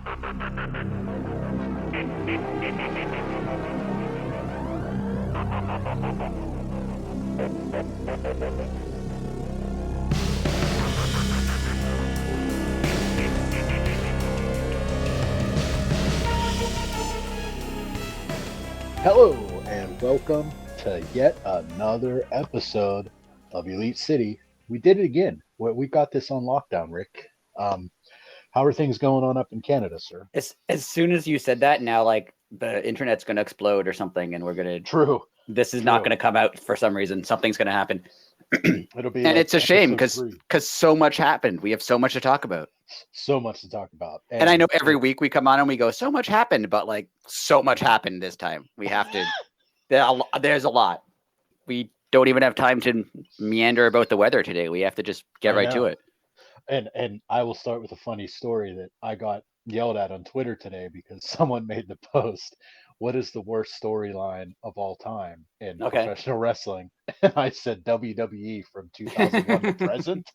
Hello and welcome to yet another episode of Elite City. We did it again. We got this on lockdown, Rick. How are things going on up in Canada, sir? As soon as you said that, now like the internet's going to explode or something, and we're going to. True. This is not going to come out for some reason. Something's going to happen. It'll be, and like it's a shame episode because so much happened. We have so much to talk about. so much to talk about. And I know every week we come on and we go, so much happened, but like so much happened this time. We have to. There's a lot. We don't even have time to meander about the weather today. We have to just get right to it. And I will start with a funny story that I got yelled at on Twitter today because someone made the post, what is the worst storyline of all time in professional wrestling? And I said WWE from 2001 to present.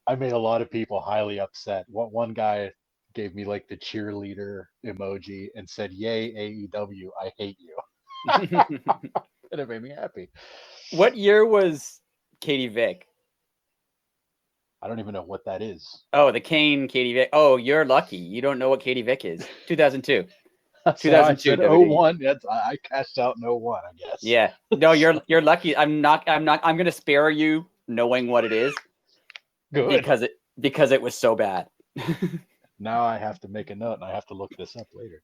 I made a lot of people highly upset. One guy gave me like the cheerleader emoji and said, "Yay, AEW, I hate you." And it made me happy. What year was Katie Vick? I don't even know what that is. Oh, the Kane Katie Vick. Oh, you're lucky. You don't know what Katie Vick is. 2002. 2002. 01. I cashed out in 01, I guess. Yeah. No, you're lucky. I'm gonna spare you knowing what it is. Good. Because it was so bad. Now I have to make a note and I have to look this up later.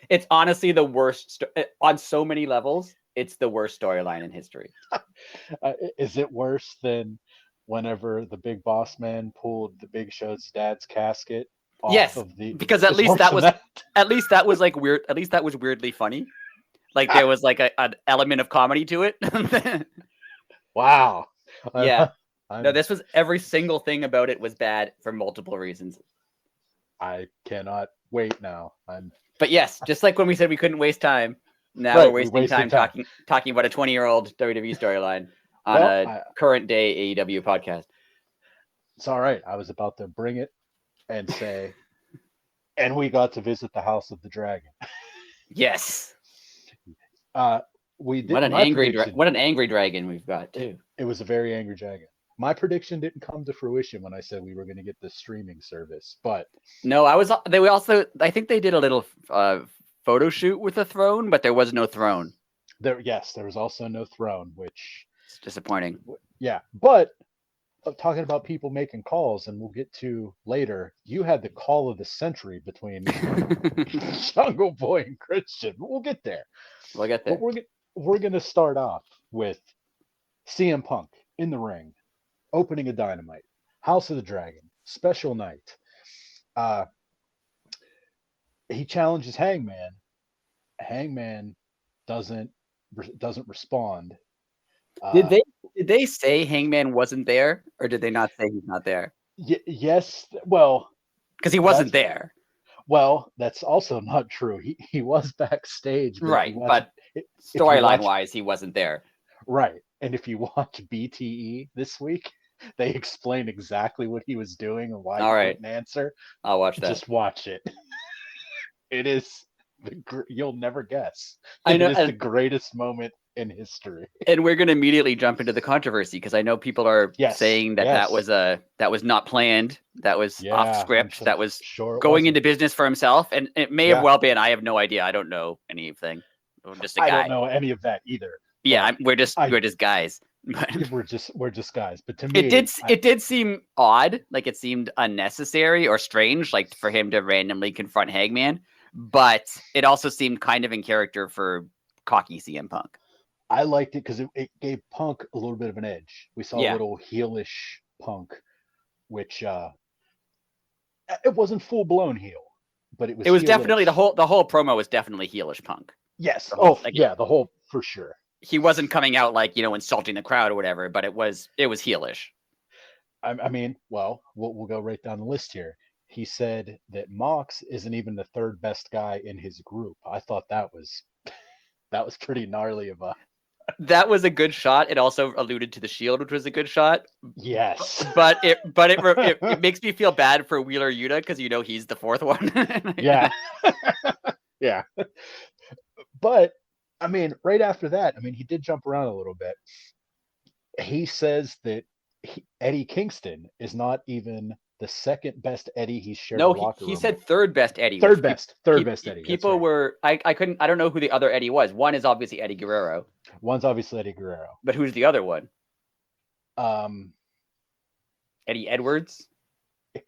It's honestly the worst on so many levels. It's the worst storyline in history. Is it worse than whenever the Big Boss Man pulled the Big Show's dad's casket off yes, of the? Because at least that was like weird. At least that was weirdly funny. Like there was like an element of comedy to it. Wow. Yeah. No, this was every single thing about it was bad for multiple reasons. I cannot wait now. But yes, just like when we said we couldn't waste time, now we're wasting time talking about a 20-year-old WWE storyline on a current day AEW podcast. It's all right. I was about to bring it and say, and we got to visit the House of the Dragon. Yes. We did. What an angry dragon we've got too. It was a very angry dragon. My prediction didn't come to fruition when I said we were going to get the streaming service, but no, I think they did a little photo shoot with a throne, but there was no throne. There was also no throne, which is disappointing. Yeah, but talking about people making calls, and we'll get to later, you had the call of the century between Jungle Boy and Christian. We'll get there. But we're going to start off with CM Punk in the ring. Opening of Dynamite, House of the Dragon, special night. He challenges Hangman. Hangman doesn't respond. Did they say Hangman wasn't there, or did they not say he's not there? Yes. Well, because he wasn't there. Well, that's also not true. He was backstage, right? But storyline wise, he wasn't there. Right. And if you watch BTE this week, they explain exactly what he was doing and why he didn't answer. I'll watch that. Just watch it. It is you'll never guess. I know it's the greatest moment in history. And we're going to immediately jump into the controversy because I know people are saying that that was not planned. That was off script. That was going into business for himself, and it may have well been. I have no idea. I don't know anything. I'm just a guy. I don't know any of that either. Yeah, we're just guys. we're just guys. But to me, it did seem odd. Like it seemed unnecessary or strange, like for him to randomly confront Hangman. But it also seemed kind of in character for cocky CM Punk. I liked it because it gave Punk a little bit of an edge. We saw a little heelish Punk, which it wasn't full blown heel, but it was. It was definitely the whole promo was definitely heelish Punk. Yes. The whole for sure. He wasn't coming out like insulting the crowd or whatever, but it was heelish. I mean, well, we'll go right down the list here. He said that Mox isn't even the third best guy in his group. I thought that was pretty gnarly of That was a good shot. It also alluded to the Shield, which was a good shot. Yes, but it makes me feel bad for Wheeler Yuta because he's the fourth one. Yeah, yeah. But I mean, right after that, I mean, he did jump around a little bit. He says that Eddie Kingston is not even the second best Eddie he's shared a locker room. He said third best Eddie. Third best Eddie. People were I don't know who the other Eddie was. One is obviously Eddie Guerrero. One's obviously Eddie Guerrero. But who's the other one? Eddie Edwards. It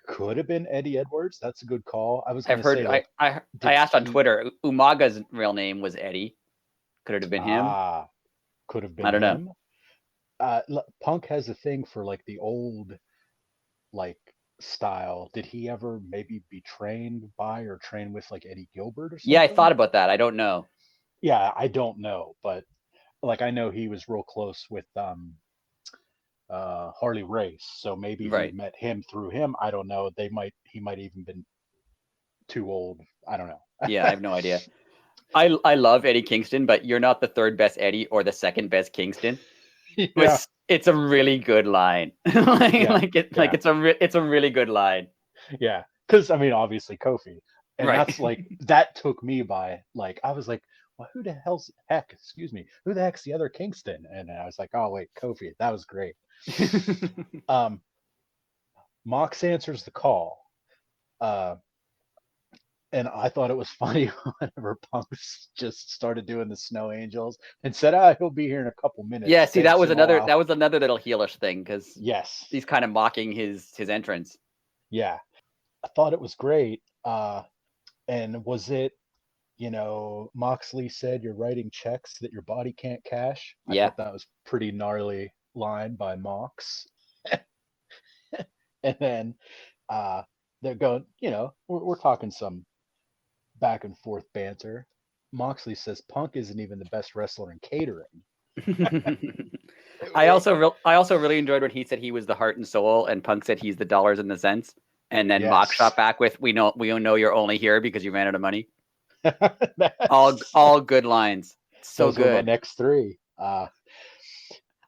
could have been Eddie Edwards. That's a good call. I've heard. I asked on Twitter. Umaga's real name was Eddie. Could it have been him? Could have been. I don't know. Punk has a thing for like the old, like style. Did he ever maybe be trained by or train with like Eddie Gilbert or something? Yeah, I thought about that. I don't know. Yeah, I don't know, but like I know he was real close with Harley Race, so maybe he met him through him. I don't know. He might even been too old. I don't know. Yeah, I have no idea. I love Eddie Kingston, but you're not the third best Eddie or the second best Kingston. Yeah. It's a really good line. It's a really good line. Yeah, because I mean, obviously Kofi, and that's like that took me by like I was like, well, who the heck? Excuse me, who the heck's the other Kingston? And I was like, oh wait, Kofi. That was great. Mox answers the call. And I thought it was funny whenever Punk just started doing the Snow Angels and said, he'll be here in a couple minutes. Yeah, see, that was another little heelish thing because yes, he's kind of mocking his entrance. Yeah, I thought it was great. And was it, Moxley said you're writing checks that your body can't cash? I thought that was pretty gnarly line by Mox. And then they're going, we're talking some back and forth banter. Moxley says Punk isn't even the best wrestler in catering. I also really enjoyed when he said he was the heart and soul, and Punk said he's the dollars and the cents. And then Mox shot back with, "We know you're only here because you ran out of money." all good lines. So those good. Were my next three. I'm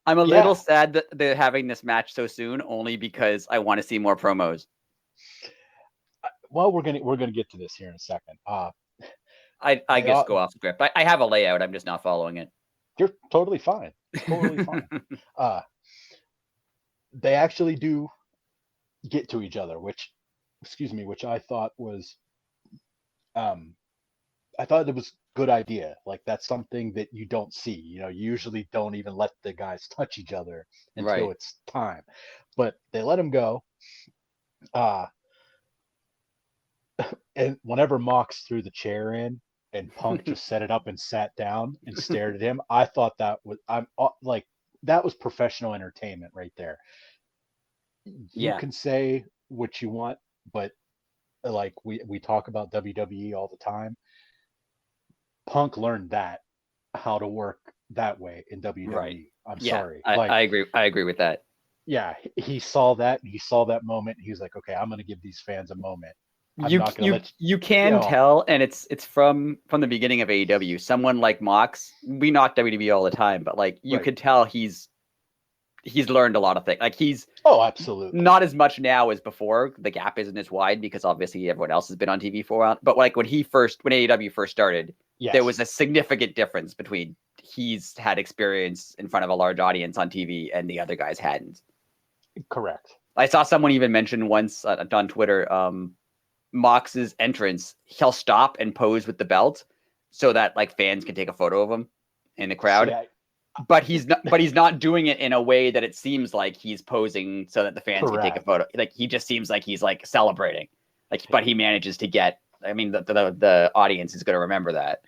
a little sad that they're having this match so soon, only because I want to see more promos. Well, we're gonna get to this here in a second. I just go off script. I have a layout. I'm just not following it. You're totally fine. Totally fine. They actually do get to each other, which I thought was, I thought it was good idea. Like that's something that you don't see. You usually don't even let the guys touch each other until it's time, but they let him go. And whenever Mox threw the chair in and Punk just set it up and sat down and stared at him, I thought that was professional entertainment right there. You can say what you want, but like we talk about WWE all the time. Punk learned how to work that way in WWE. Right. I'm sorry. I agree. I agree with that. Yeah, he saw that and he saw that moment. And he was like, okay, I'm going to give these fans a moment. You can tell, and it's from the beginning of AEW. Someone like Mox, we knock WWE all the time, but like you could tell he's learned a lot of things. Like he's absolutely not as much now as before. The gap isn't as wide because obviously everyone else has been on TV for a while. But like when AEW first started, there was a significant difference between he's had experience in front of a large audience on TV and the other guys hadn't. Correct. I saw someone even mention once on Twitter, Mox's entrance, he'll stop and pose with the belt so that like fans can take a photo of him in the crowd. But he's not doing it in a way that it seems like he's posing so that the fans can take a photo. Like he just seems like he's like celebrating. But he manages to get. I mean, the audience is going to remember that.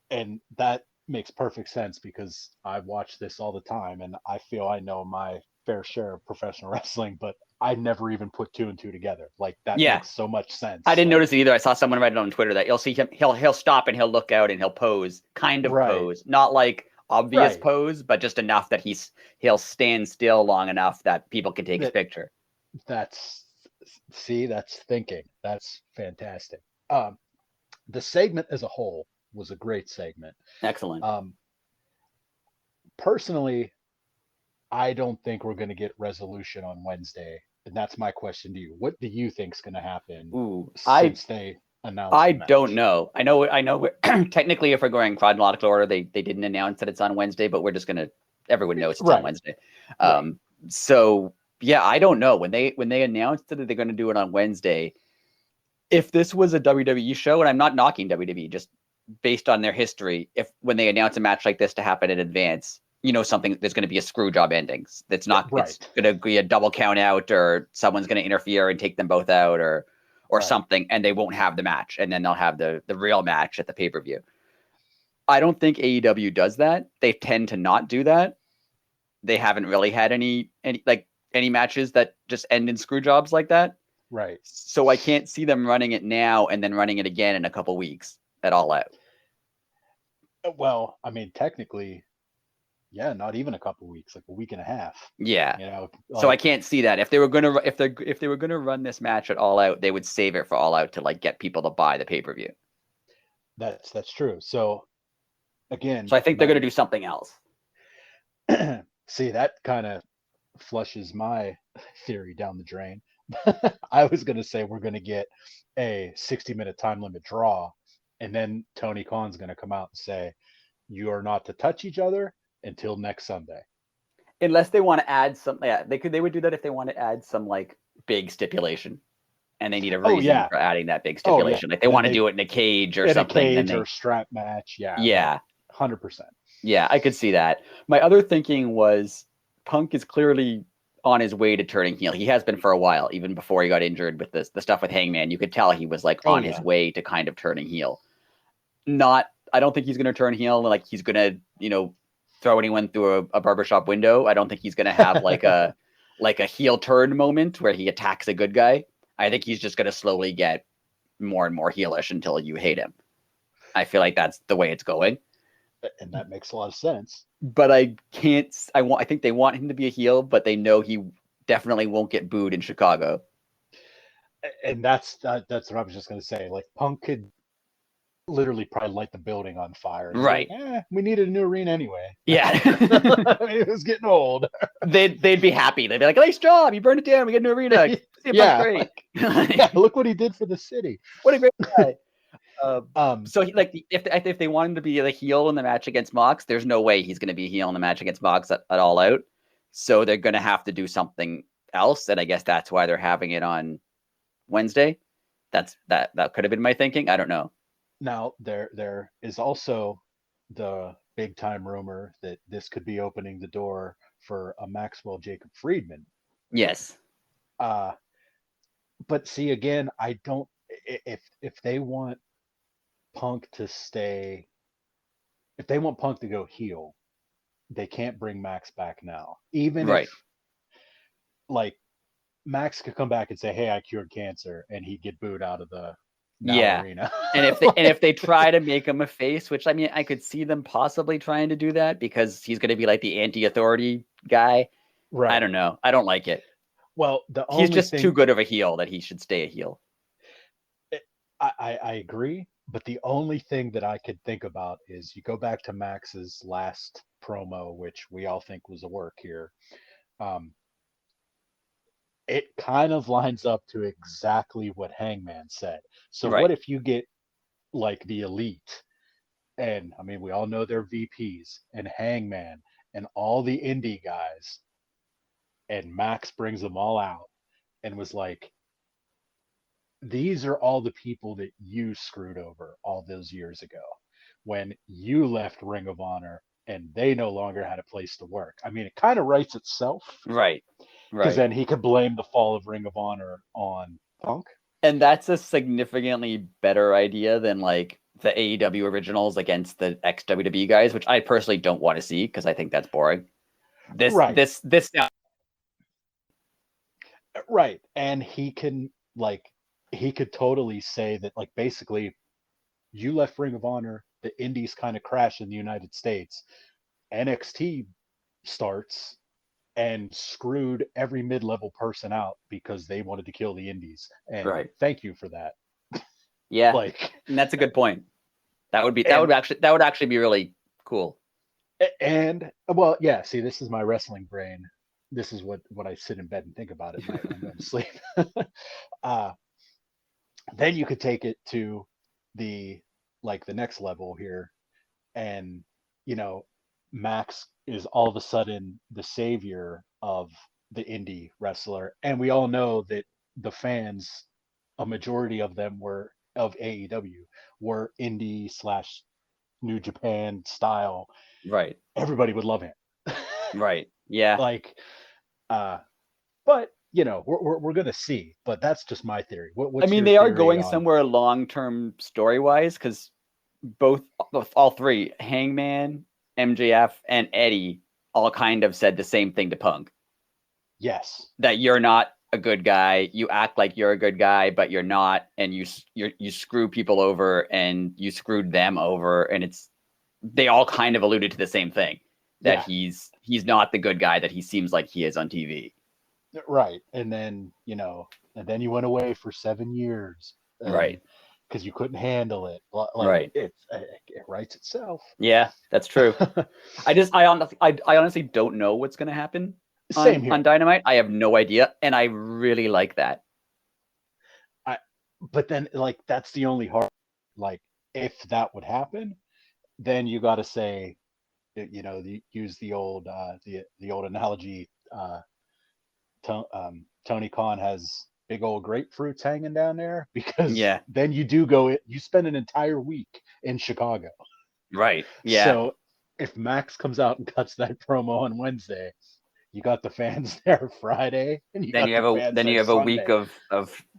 And that makes perfect sense because I watch this all the time, and I feel I know my fair share of professional wrestling, but I never even put two and two together. Like that makes so much sense. I didn't notice it either. I saw someone write it on Twitter that you'll see him. He'll stop and he'll look out and he'll pose, pose, not like obvious pose, but just enough that he'll stand still long enough that people can take his picture. That's thinking. That's fantastic. The segment as a whole was a great segment. Excellent. personally, I don't think we're going to get resolution on Wednesday. And that's my question to you. What do you think's going to happen since they announced the match? Don't know. I know technically if we're going chronological order, they didn't announce that it's on Wednesday, but we're just going to, everyone knows it's on Wednesday. So yeah, I don't know. When they announced that they're going to do it on Wednesday, if this was a WWE show, and I'm not knocking WWE, just based on their history, when they announce a match like this to happen in advance, something there's going to be a screw job ending. That's not it's going to be a double count out, or someone's going to interfere and take them both out, or something, and they won't have the match, and then they'll have the real match at the pay-per-view. I don't think AEW does that. They tend to not do that. They haven't really had any matches that just end in screw jobs like that. Right. So I can't see them running it now and then running it again in a couple weeks at All Out. Well, I mean, technically, yeah, not even a couple weeks, like a week and a half. Yeah. So I can't see that. If they were gonna run this match at All Out, they would save it for All Out to get people to buy the pay-per-view. That's true. So again, I think they're gonna do something else. See, that kind of flushes my theory down the drain. I was going to say we're going to get a 60-minute time limit draw, and then Tony Khan's going to come out and say, you are not to touch each other until next Sunday. Unless they want to add something. Yeah, they would do that if they want to add some big stipulation, and they need a reason for adding that big stipulation. Like they want to do it in a cage or something. A cage or strap match. Yeah. 100%. Yeah, I could see that. My other thinking was Punk is clearly on his way to turning heel. He has been for a while, even before he got injured with the stuff with Hangman. You could tell he was on his way to kind of turning heel. I don't think he's going to turn heel. Like he's going to, throw anyone through a barbershop window. I don't think he's going to have a heel turn moment where he attacks a good guy. I think he's just going to slowly get more and more heelish until you hate him. I feel like that's the way it's going. And that makes a lot of sense. But I think they want him to be a heel, but they know he definitely won't get booed in Chicago. And that's what I was just going to say. Like Punk could literally probably light the building on fire. Right. We needed a new arena anyway. Yeah. It was getting old. They'd be happy. They'd be like, nice job. You burned it down. We get a new arena. Yeah. Great. Yeah. Look what he did for the city. What a great guy. So if they want him to be the heel in the match against Mox, there's no way he's going to be a heel in the match against Mox at All Out. So they're going to have to do something else, and I guess that's why they're having it on Wednesday. That could have been my thinking. I don't know. Now there is also the big time rumor that this could be opening the door for a Maxwell Jacob Friedman. Yes. But see, again, I don't. If they want Punk to stay, if they want Punk to go heel, they can't bring Max back now. Even if Max could come back and say, "Hey, I cured cancer," and he'd get booed out of the arena. And if they try to make him a face, which I mean, I could see them possibly trying to do that because he's going to be like the anti-authority guy. Right. I don't know. I don't like it. Well, he's just too good of a heel that he should stay a heel. I agree, but the only thing that I could think about is you go back to Max's last promo, which we all think was a work here. It kind of lines up to exactly what Hangman said. So what if you get like the Elite, and I mean, we all know they're VPs, and Hangman and all the indie guys, and Max brings them all out and was like, these are all the people that you screwed over all those years ago when you left Ring of Honor and they no longer had a place to work. I mean, it kind of writes itself. Right. Because then he could blame the fall of Ring of Honor on Punk. And that's a significantly better idea than like the AEW originals against the ex-WWE guys, which I personally don't want to see because I think that's boring. This now. Right. And he could totally say that, like, basically, you left Ring of Honor, the indies kind of crashed in the United States. NXT starts and screwed every mid-level person out because they wanted to kill the indies. And thank you for that. Yeah, and that's a good point. That would actually be really cool. And well, yeah. See, this is my wrestling brain. This is what I sit in bed and think about at night when I'm going to sleep. uh, then you could take it to the the next level here, and you know, Max is all of a sudden the savior of the indie wrestler, and we all know that the fans, a majority of them were of AEW, were indie slash New Japan style. Right. Everybody would love him. Right. Yeah. But you know, we're gonna see. But that's just my theory. What's I mean, your they are theory going on... somewhere long-term story-wise, because all three, Hangman, MJF, and Eddie, all kind of said the same thing to Punk. Yes. That you're not a good guy. You act like you're a good guy, but you're not, and you screw people over, and you screwed them over, and they all kind of alluded to the same thing, that he's not the good guy that he seems like he is on TV. Right. And then, you went away for 7 years. Right. Because you couldn't handle it. Right. It writes itself. Yeah, that's true. I honestly don't know what's going to happen on Dynamite. I have no idea, and I really like that. But then, that's the only hard. If that would happen, then you got to say, use the old analogy. Tony Khan has big old grapefruits hanging down there, because then you spend an entire week in Chicago. Right. Yeah. So if Max comes out and cuts that promo on Wednesday, you got the fans there Friday, and you have a week of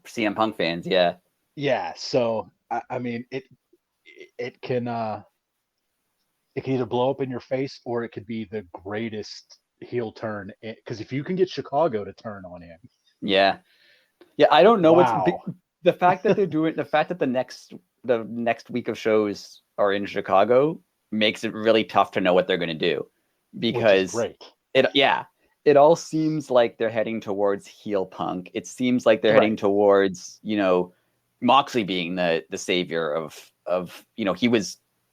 CM Punk fans. Yeah. Yeah. So I mean, it can either blow up in your face, or it could be the greatest heel turn, because if you can get Chicago to turn on him. Yeah. I don't know what's the fact that they're doing the fact that the next week of shows are in Chicago makes it really tough to know what they're going to do, because it all seems like they're heading towards heel Punk. It seems like they're heading towards, Moxley being the savior of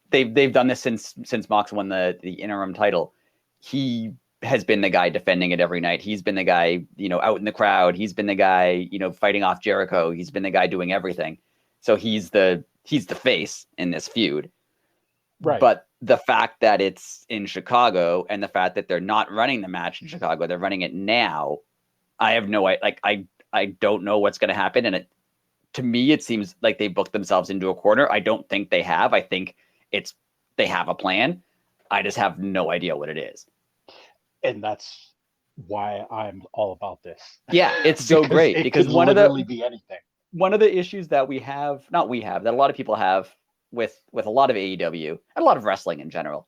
they've done this since Mox won the interim title. He has been the guy defending it every night. He's been the guy, out in the crowd. He's been the guy, fighting off Jericho. He's been the guy doing everything. So he's the face in this feud. Right. But the fact that it's in Chicago, and the fact that they're not running the match in Chicago, they're running it now. I have no idea. I don't know what's going to happen. And to me, it seems like they booked themselves into a corner. I don't think they have. I think they have a plan. I just have no idea what it is. And that's why I'm all about this. Yeah, it's so great, because one of the issues that that a lot of people have with a lot of AEW and a lot of wrestling in general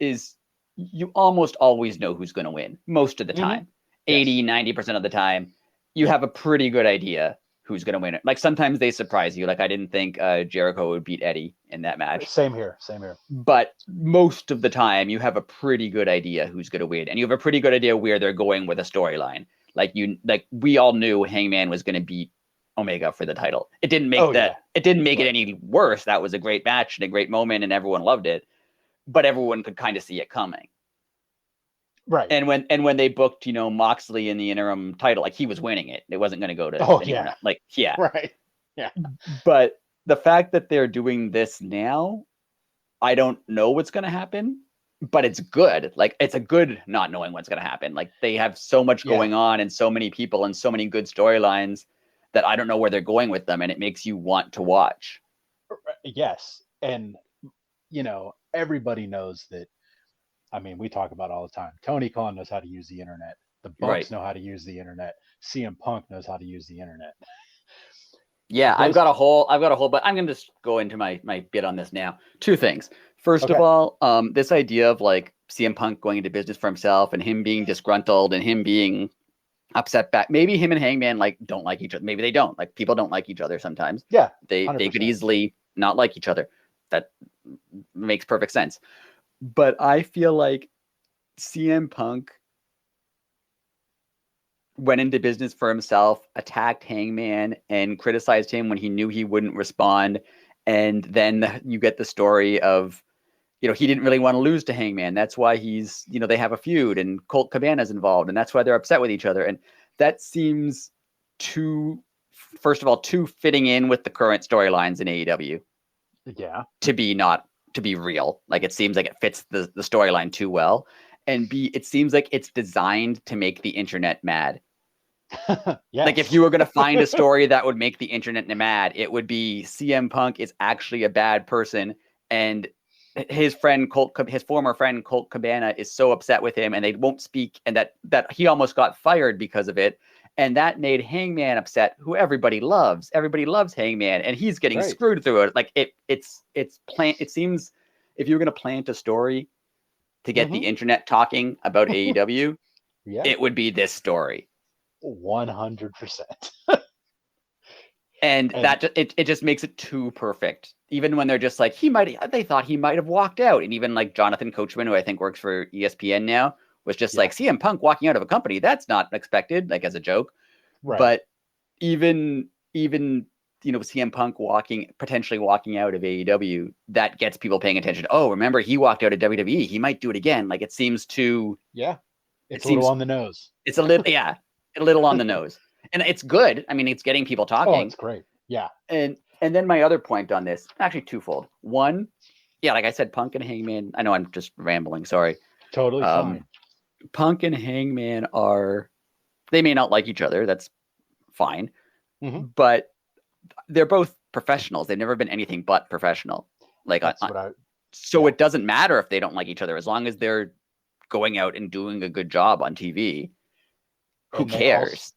is you almost always know who's going to win most of the time. 80-90% of the time, you have a pretty good idea who's going to win it. Like, sometimes they surprise you. Like, I didn't think Jericho would beat Eddie in that match. Same here. But most of the time, you have a pretty good idea who's going to win, and you have a pretty good idea where they're going with a storyline. Like we all knew Hangman was going to beat Omega for the title. It didn't make It didn't make it any worse. That was a great match and a great moment, and everyone loved it. But everyone could kind of see it coming. Right. And when they booked, Moxley in the interim title, like, he was winning it. It wasn't going to go to anyone else. Like, yeah. Right. Yeah. But the fact that they're doing this now, I don't know what's going to happen, but it's good. Like, it's a good not knowing what's going to happen. Like, they have so much going on, and so many people, and so many good storylines, that I don't know where they're going with them, and it makes you want to watch. Yes. And, everybody knows that. I mean, we talk about it all the time. Tony Khan knows how to use the internet. The Bucks know how to use the internet. CM Punk knows how to use the internet. Yeah, I've got a whole, but I'm going to just go into my bit on this now. Two things. First of all, this idea of, like, CM Punk going into business for himself, and him being disgruntled, and him being upset back. Maybe him and Hangman don't like each other. Maybe they don't. Like, people don't like each other sometimes. Yeah. They could easily not like each other. That makes perfect sense. But I feel like CM Punk went into business for himself, attacked Hangman, and criticized him when he knew he wouldn't respond. And then you get the story of he didn't really want to lose to Hangman. That's why he's, they have a feud, and Colt Cabana's involved, and that's why they're upset with each other. And that seems first of all, too fitting in with the current storylines in AEW. Yeah. To be real. Like, it seems like it fits the storyline too well. And B, it seems like it's designed to make the internet mad. Yes. Like, if you were going to find a story that would make the internet mad, it would be CM Punk is actually a bad person, and his former friend Colt Cabana is so upset with him, and they won't speak, and that he almost got fired because of it, and that made Hangman upset, who everybody loves. Everybody loves Hangman, and he's getting screwed through it. Like, it seems if you're going to plant a story to get the internet talking about AEW, it would be this story. 100%. And that it just makes it too perfect. Even when they're just like, they thought he might have walked out. And even like Jonathan Coachman, who I think works for ESPN now, was just like, CM Punk walking out of a company, that's not expected, like, as a joke. Right. But even CM Punk potentially walking out of AEW, that gets people paying attention. Oh, remember, he walked out of WWE. He might do it again. Like, it seems too... Yeah. It's a little on the nose. It's a little on the nose. And it's good. I mean, it's getting people talking. Oh, it's great. Yeah. And then my other point on this, actually twofold. One, like I said, Punk and Hangman, I know I'm just rambling, sorry. Totally fine. Punk and Hangman they may not like each other. That's fine. But they're both professionals. They've never been anything but professional. Like, it doesn't matter if they don't like each other, as long as they're going out and doing a good job on TV. Who cares?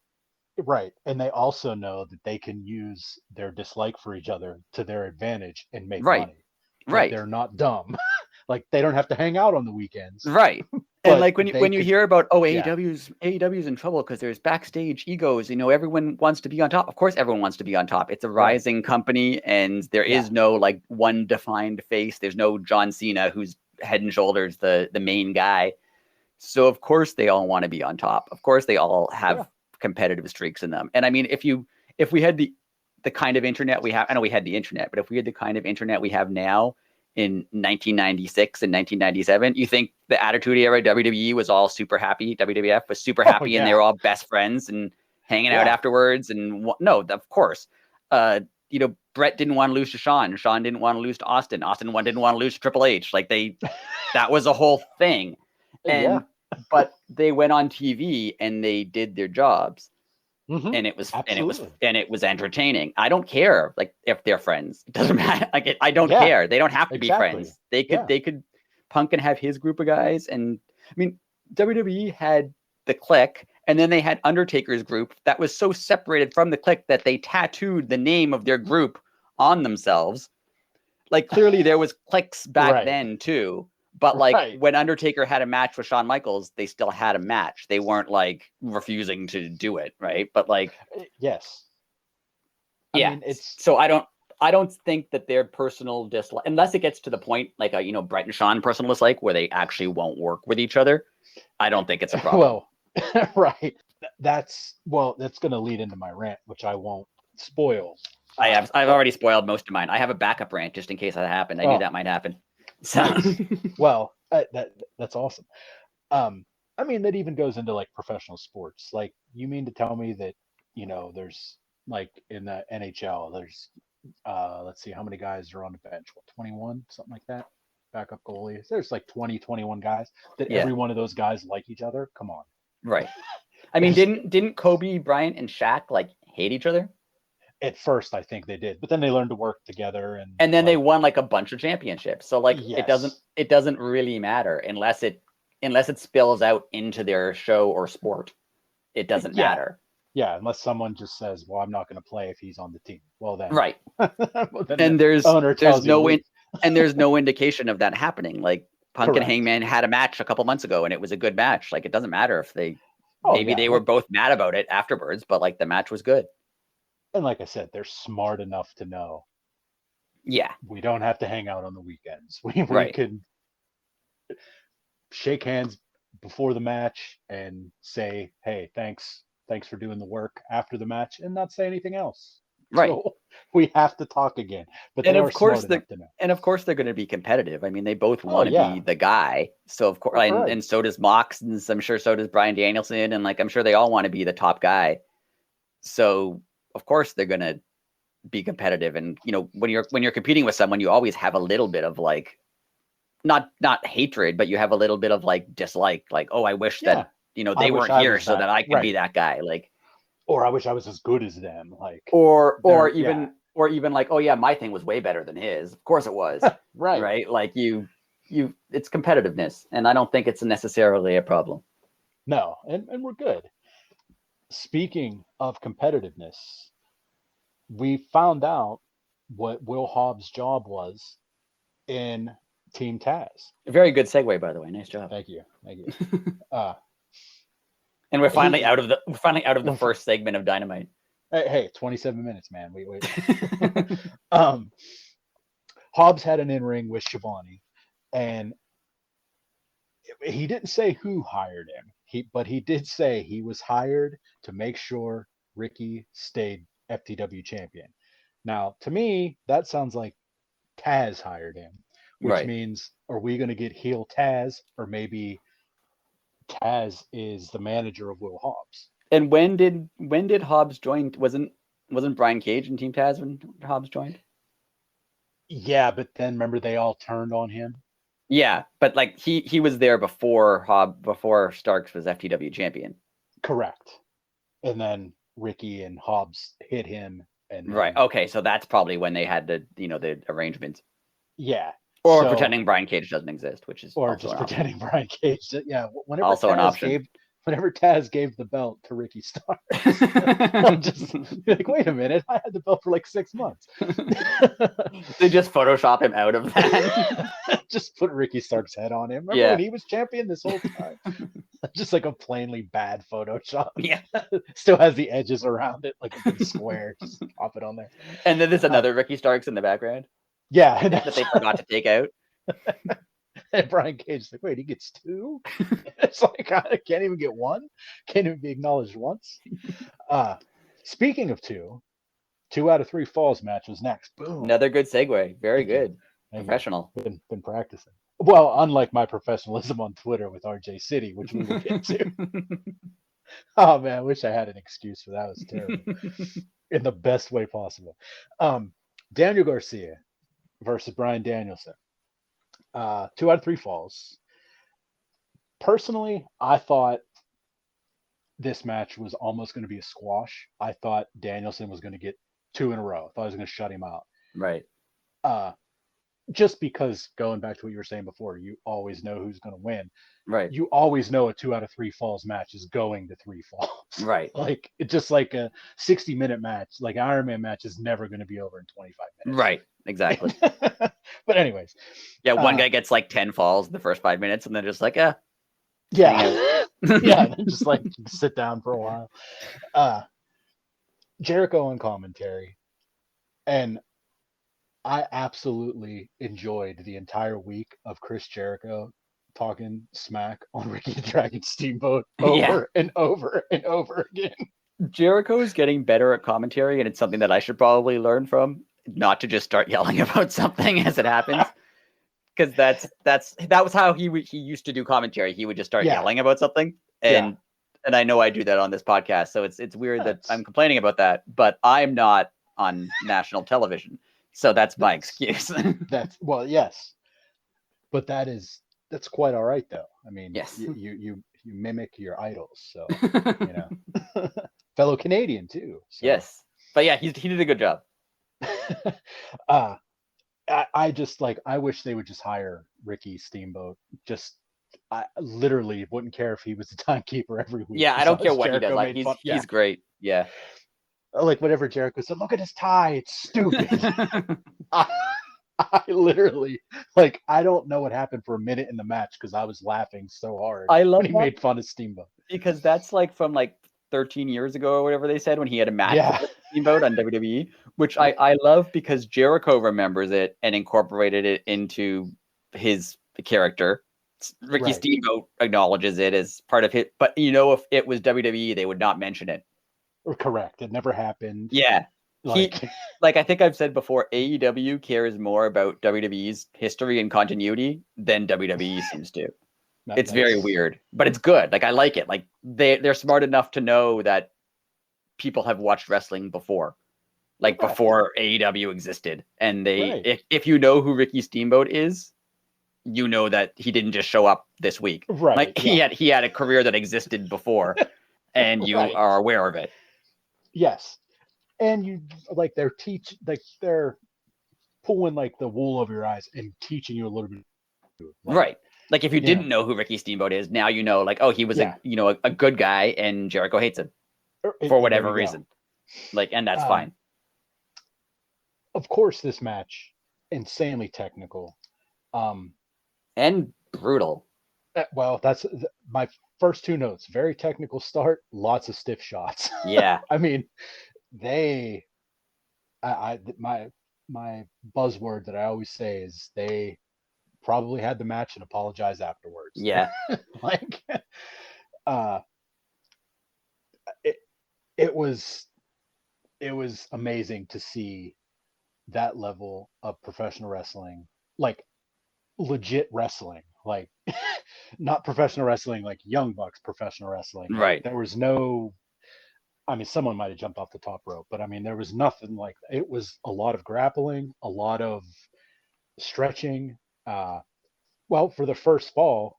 Right. And they also know that they can use their dislike for each other to their advantage and make money. Right. They're not dumb. Like, they don't have to hang out on the weekends. Right. And like when you hear about, AEW's in trouble because there's backstage egos, everyone wants to be on top. Of course, everyone wants to be on top. It's a rising company, and there is no like one defined face. There's no John Cena who's head and shoulders the main guy. So of course they all want to be on top. Of course they all have competitive streaks in them. And I mean, if we had the kind of internet we have, I know we had the internet, but if we had the kind of internet we have now in 1996 and 1997, you think the Attitude Era WWE was all super happy? WWF was super happy, and they were all best friends and hanging out afterwards. And no, of course, Brett didn't want to lose to Shawn. Shawn didn't want to lose to Austin. Austin didn't want to lose to Triple H. Like, that was a whole thing. And but they went on TV and they did their jobs. And it was entertaining. I don't care, like, if they're friends. It doesn't matter. Like, I don't care. They don't have to be friends. They could Punk and have his group of guys. And I mean, WWE had the Clique, and then they had Undertaker's group that was so separated from the Clique that they tattooed the name of their group on themselves. Like, clearly there was cliques back then too. But like when Undertaker had a match with Shawn Michaels, they still had a match. They weren't like refusing to do it, right? But like, yes, I mean, so I don't think that their personal dislike, unless it gets to the point like Brett and Shawn personal dislike where they actually won't work with each other, I don't think it's a problem. Well, right. That's going to lead into my rant, which I won't spoil. I've already spoiled most of mine. I have a backup rant just in case that happened. I knew that might happen. So well, that's awesome. I mean, that even goes into like professional sports. Like, you mean to tell me that there's like in the NHL, there's let's see how many guys are on the bench. 21, something like that. Backup goalies. There's like 21 guys that every one of those guys like each other. Come on. Right. I mean, didn't Kobe Bryant and Shaq like hate each other? At first, I think they did, but then they learned to work together, and then they won like a bunch of championships. So like, it doesn't really matter unless it spills out into their show or sport. It doesn't matter. Yeah, unless someone just says, "Well, I'm not going to play if he's on the team." Well, then right. Well, then and there's no indication of that happening. Like, Punk and Hangman had a match a couple months ago, and it was a good match. Like, it doesn't matter if they they were both mad about it afterwards, but like, the match was good. And like I said, they're smart enough to know. Yeah. We don't have to hang out on the weekends. We can shake hands before the match and say, "Hey, thanks for doing the work," after the match, and not say anything else. Right. So we have to talk again. But and of course they're going to be competitive. I mean, they both want to be the guy. So of course, and so does Mox, and I'm sure so does Bryan Danielson, and like I'm sure they all want to be the top guy. So of course they're going to be competitive. And you know, when you're competing with someone, you always have a little bit of like not hatred, but you have a little bit of like dislike. Like, oh, I wish that they weren't here so that I could be that guy. Like, or I wish I was as good as them. Like, or even like, oh yeah, my thing was way better than his. Of course it was. Right. Like it's competitiveness, and I don't think it's necessarily a problem. No, and we're good. Speaking of competitiveness, we found out what Will Hobbs' job was in Team Taz. Very good segue, by the way. Nice job. Thank you. And we're finally out of the first segment of Dynamite. Hey, 27 minutes, man. Wait. Hobbs had an in-ring with Shivani, and he didn't say who hired him. But he did say he was hired to make sure Ricky stayed FTW champion. Now, to me, that sounds like Taz hired him, which means, are we going to get heel Taz, or maybe Taz is the manager of Will Hobbs? And when did Hobbs join? Wasn't Brian Cage in Team Taz when Hobbs joined? Yeah, but then remember they all turned on him. Yeah, but like he was there before Starks was FTW champion. Correct. And then Ricky and Hobbs hit him. And right. Okay, so that's probably when they had the arrangements. Yeah. Or pretending Brian Cage doesn't exist, which is or just pretending Brian Cage. Yeah. Whenever also an option. Whenever Taz gave the belt to Ricky Starks, I'm just like, wait a minute, I had the belt for like 6 months. They just Photoshop him out of that. Just put Ricky Starks' head on him. Remember when he was champion this whole time? Just like a plainly bad Photoshop. Yeah. Still has the edges around it, like a big square. Just pop it on there. And then there's another Ricky Starks in the background. Yeah. That they forgot to take out. And Brian Cage is like, wait, he gets 2? It's like, I can't even get 1? Can't even be acknowledged once? Speaking of 2 out of 3 falls match was next. Boom. Another good segue. Very good. Professional. Been practicing. Well, unlike my professionalism on Twitter with RJ City, which we will get to. Oh, man, I wish I had an excuse for that. It was terrible. In the best way possible. Daniel Garcia versus Bryan Danielson. 2 out of 3 falls. Personally, I thought this match was almost going to be a squash. I thought Danielson was going to get 2 in a row. I thought I was going to shut him out. Right. Just because, going back to what you were saying before, you always know who's going to win. Right. You always know a 2 out of 3 falls match is going to 3 falls. Right. Like, it's just like a 60-minute match. Like, an Iron Man match is never going to be over in 25 minutes. Right. Exactly. But anyways. Yeah, one guy gets like 10 falls in the first 5 minutes, and then just like, yeah. Yeah, and then just like sit down for a while. Jericho on commentary. And I absolutely enjoyed the entire week of Chris Jericho talking smack on Ricky the Dragon Steamboat over and over and over again. Jericho is getting better at commentary, and it's something that I should probably learn from. Not to just start yelling about something as it happens, because that was how he used to do commentary. He would just start yelling about something, and I know I do that on this podcast. So it's weird that I'm complaining about that, but I'm not on national television, so that's my excuse. Yes, but that's quite all right though. I mean, yes, you mimic your idols, so fellow Canadian too. So. Yes, but yeah, he did a good job. I just I wish they would just hire Ricky Steamboat. I literally wouldn't care if he was the timekeeper every week. Yeah, I don't care what Jericho he does. Like he's great. Yeah. Like whatever Jericho said, look at his tie, it's stupid. I literally I don't know what happened for a minute in the match because I was laughing so hard. I love when he made fun of Steamboat. Because that's from 13 years ago or whatever they said when he had a match with Steamboat on WWE, which I love because Jericho remembers it and incorporated it into his character. Ricky Steamboat acknowledges it as part of it, but if it was WWE, they would not mention it. Correct. It never happened. Yeah. Like, I think I've said before, AEW cares more about WWE's history and continuity than WWE seems to. It's very weird, but it's good. Like, I like it. Like, they're smart enough to know that people have watched wrestling before, like before AEW existed. And if you know who Ricky Steamboat is, you know that he didn't just show up this week. Right. Like, he had a career that existed before, and you are aware of it. Yes. And they're pulling like the wool over your eyes and teaching you a little bit. Like, right. Like, if you didn't know who Ricky Steamboat is, now you know, like, oh, he was a good guy and Jericho hates him for whatever reason. Like, and that's fine. Of course, this match, insanely technical. And brutal. Well, that's my first two notes. Very technical start, lots of stiff shots. Yeah. I mean, my buzzword that I always say is they probably had the match and apologized afterwards. Yeah. Like, it was amazing to see that level of professional wrestling, like legit wrestling, like not professional wrestling like Young Bucks professional wrestling. Right. Like, there was no, I mean, someone might have jumped off the top rope, but I mean, there was nothing like, it was a lot of grappling, a lot of stretching. Well, for the first fall,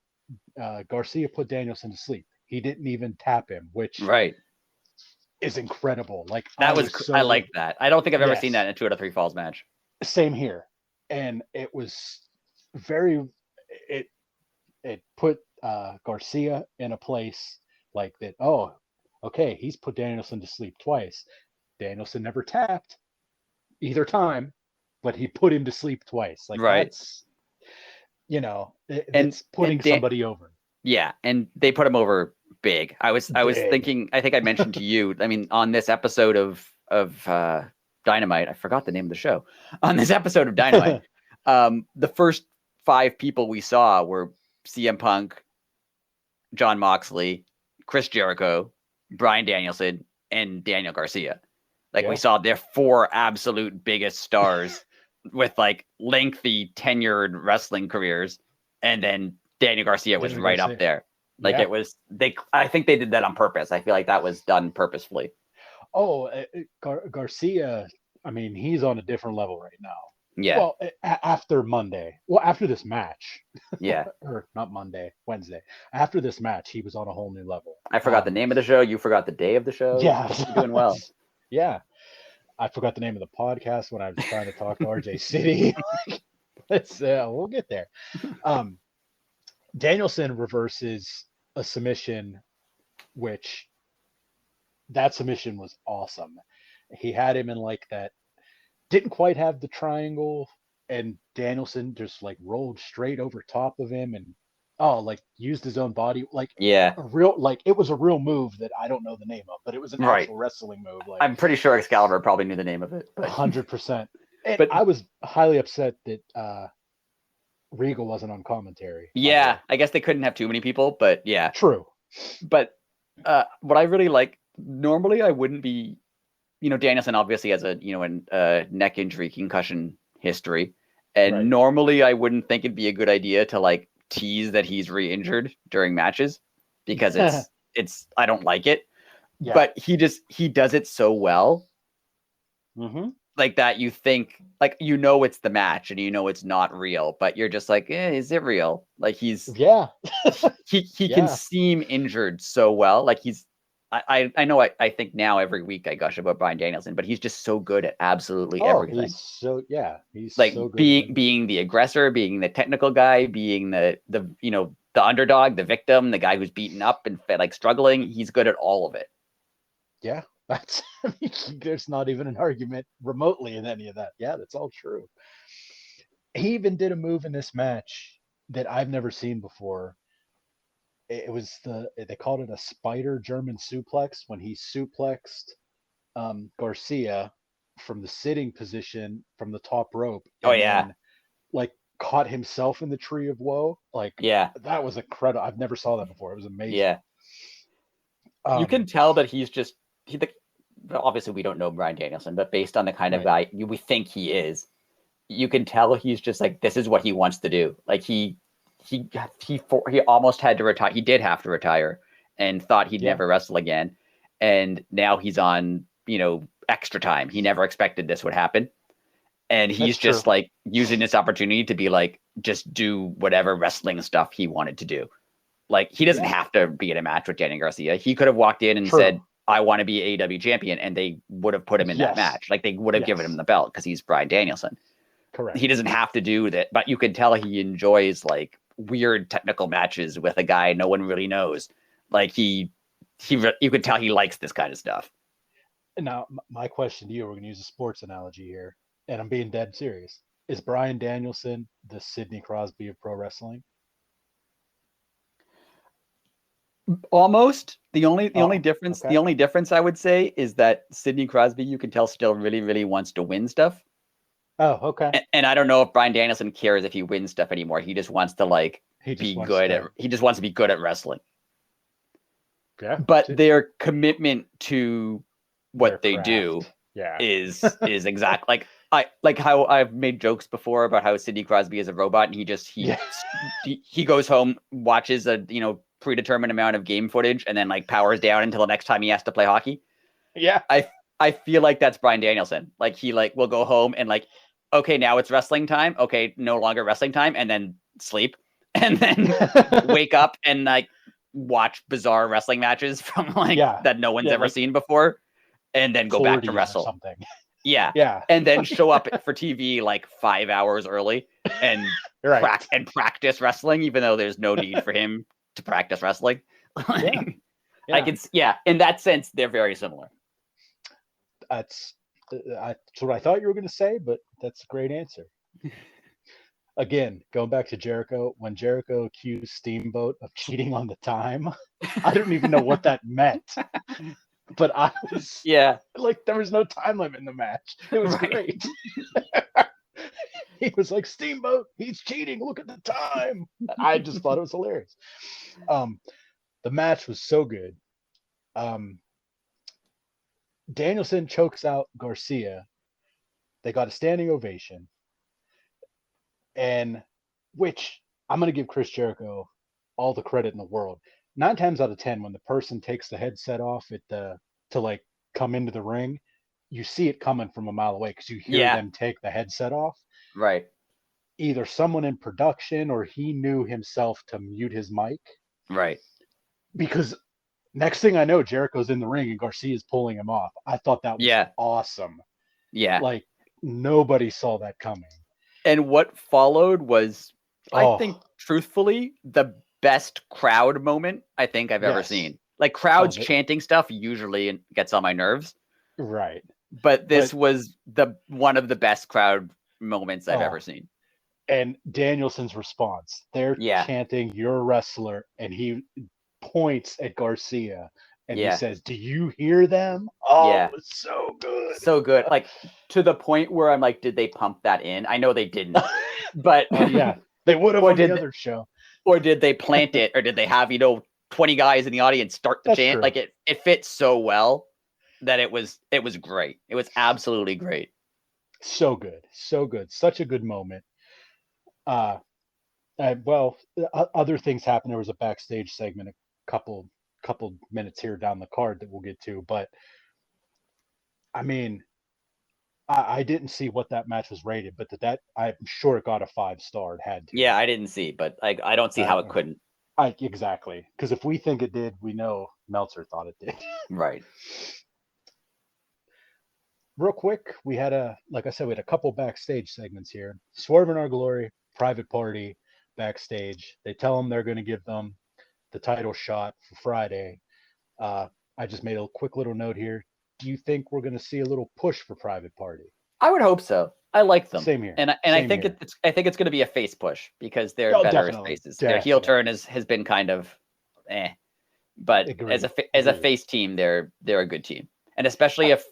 Garcia put Danielson to sleep. He didn't even tap him, which is incredible. Like, I like that. I don't think I've ever seen that in a 2 out of 3 falls match. Same here. And it was it put Garcia in a place like that. Oh, okay, he's put Danielson to sleep twice. Danielson never tapped either time, but he put him to sleep twice. Like, that's, it's putting somebody over. Yeah, and they put him over big. I was thinking, I think I mentioned to you, I mean, on this episode of Dynamite, I forgot the name of the show. On this episode of Dynamite, the first 5 people we saw were CM Punk, Jon Moxley, Chris Jericho, Bryan Danielson, and Daniel Garcia. Like, we saw their 4 absolute biggest stars with like lengthy tenured wrestling careers, and then Daniel Garcia was right up there. Like, it was, I think they did that on purpose. I feel like that was done purposefully. Oh, Garcia, I mean, he's on a different level right now. Yeah. Well, after this match. Yeah. Or not Monday, Wednesday. After this match, he was on a whole new level. I forgot the name of the show. You forgot the day of the show. Yeah. You're doing well. Yeah. I forgot the name of the podcast when I was trying to talk to RJ City. We'll get there. Danielson reverses a submission, which that submission was awesome. He had him in like that, didn't quite have the triangle, and Danielson just like rolled straight over top of him and used his own body. Like, it was a real move that I don't know the name of, but it was an actual wrestling move. Like, I'm pretty sure Excalibur probably knew the name of it. 100%. But I was highly upset that Regal wasn't on commentary. Yeah, I guess they couldn't have too many people, but yeah. True. But what I really like, normally I wouldn't be, Danielson obviously has a neck injury, concussion history. And normally I wouldn't think it'd be a good idea to like tease that he's re-injured during matches, because it's I don't like it. Yeah. But he does it so well. Mm-hmm. Like that, you think like it's the match and it's not real, but you're just like, is it real? Like he can seem injured so well. Like I know I think now every week I gush about Bryan Danielson, but he's just so good at absolutely everything. He's like so good being the aggressor, being the technical guy, being the underdog, the victim, the guy who's beaten up and like struggling. He's good at all of it. Yeah. There's not even an argument remotely in any of that. Yeah, that's all true. He even did a move in this match that I've never seen before. It was they called it a spider German suplex, when he suplexed Garcia from the sitting position from the top rope. Then, like, caught himself in the tree of woe. Like, that was incredible. I've never saw that before. It was amazing. Yeah. You can tell that obviously we don't know Bryan Danielson, but based on the kind of guy we think he is, you can tell he's just like, this is what he wants to do. Like he almost had to retire. He did have to retire and thought he'd never wrestle again. And now he's on, extra time. He never expected this would happen. And he's just like using this opportunity to be like, just do whatever wrestling stuff he wanted to do. Like he doesn't have to be in a match with Daniel Garcia. He could have walked in and said, I want to be AEW champion. And they would have put him in that match. Like they would have given him the belt because he's Bryan Danielson. Correct. He doesn't have to do that, but you can tell he enjoys like weird technical matches with a guy no one really knows. Like you can tell he likes this kind of stuff. Now, my question to you, we're going to use a sports analogy here, and I'm being dead serious. Is Bryan Danielson the Sidney Crosby of pro wrestling? Almost. The only difference I would say is that Sidney Crosby, you can tell, still really, really wants to win stuff. Oh, okay. And I don't know if Bryan Danielson cares if he wins stuff anymore. He just wants to be good at wrestling. Yeah. But their commitment to what they do is exact. Like how I've made jokes before about how Sidney Crosby is a robot and he goes home, watches a predetermined amount of game footage and then like powers down until the next time he has to play hockey. Yeah. I feel like that's Bryan Danielson. Like he will go home and like, okay, now it's wrestling time. Okay, no longer wrestling time, and then sleep, and then wake up and like watch bizarre wrestling matches from that no one's ever seen before, and then go back to wrestle. Something. Yeah. And then show up for TV like 5 hours early and practice wrestling, even though there's no need for him to practice wrestling. In that sense, they're very similar. That's what I thought you were going to say, but that's a great answer. Again, going back to Jericho, when Jericho accused Steamboat of cheating on the time, I don't even know what that meant. But I was like, there was no time limit in the match. It was great. He was like, Steamboat, he's cheating. Look at the time. I just thought it was hilarious. The match was so good. Danielson chokes out Garcia. They got a standing ovation. And which I'm going to give Chris Jericho all the credit in the world. 9 times out of 10, when the person takes the headset off to like come into the ring, you see it coming from a mile away because you hear them take the headset off. Right. Either someone in production or he knew himself to mute his mic. Right. Because next thing I know, Jericho's in the ring and Garcia's pulling him off. I thought that was awesome. Yeah. Like nobody saw that coming. And what followed was, I think, truthfully, the best crowd moment I think I've ever seen. Like crowds chanting stuff usually gets on my nerves. Right. But this was one of the best crowd moments I've ever seen. And Danielson's response, they're chanting, "You're a wrestler," and he points at Garcia and he says, "Do you hear them?" It's so good. So good. Like to the point where I'm like, did they pump that in? I know they didn't. But they would have on the other show. Or did they plant it? Or did they have, 20 guys in the audience start to chant? True. Like it fits so well that it was great. It was absolutely great. So good. So good. Such a good moment. Other things happened. There was a backstage segment, a couple minutes here down the card that we'll get to, but I mean, I didn't see what that match was rated, but that I'm sure it got a 5-star. It had to. Yeah, I didn't see, but I don't see how it couldn't. Exactly, because if we think it did, we know Meltzer thought it did. Right. Real quick, we had a couple backstage segments here. Swerve in Our Glory, Private Party, backstage. They tell them they're going to give them the title shot for Friday. I just made a quick little note here. Do you think we're going to see a little push for Private Party? I would hope so. I like them. Same here. And I think it's going to be a face push because they're better as faces. Their heel turn has been kind of but as a face team, they're a good team. And especially if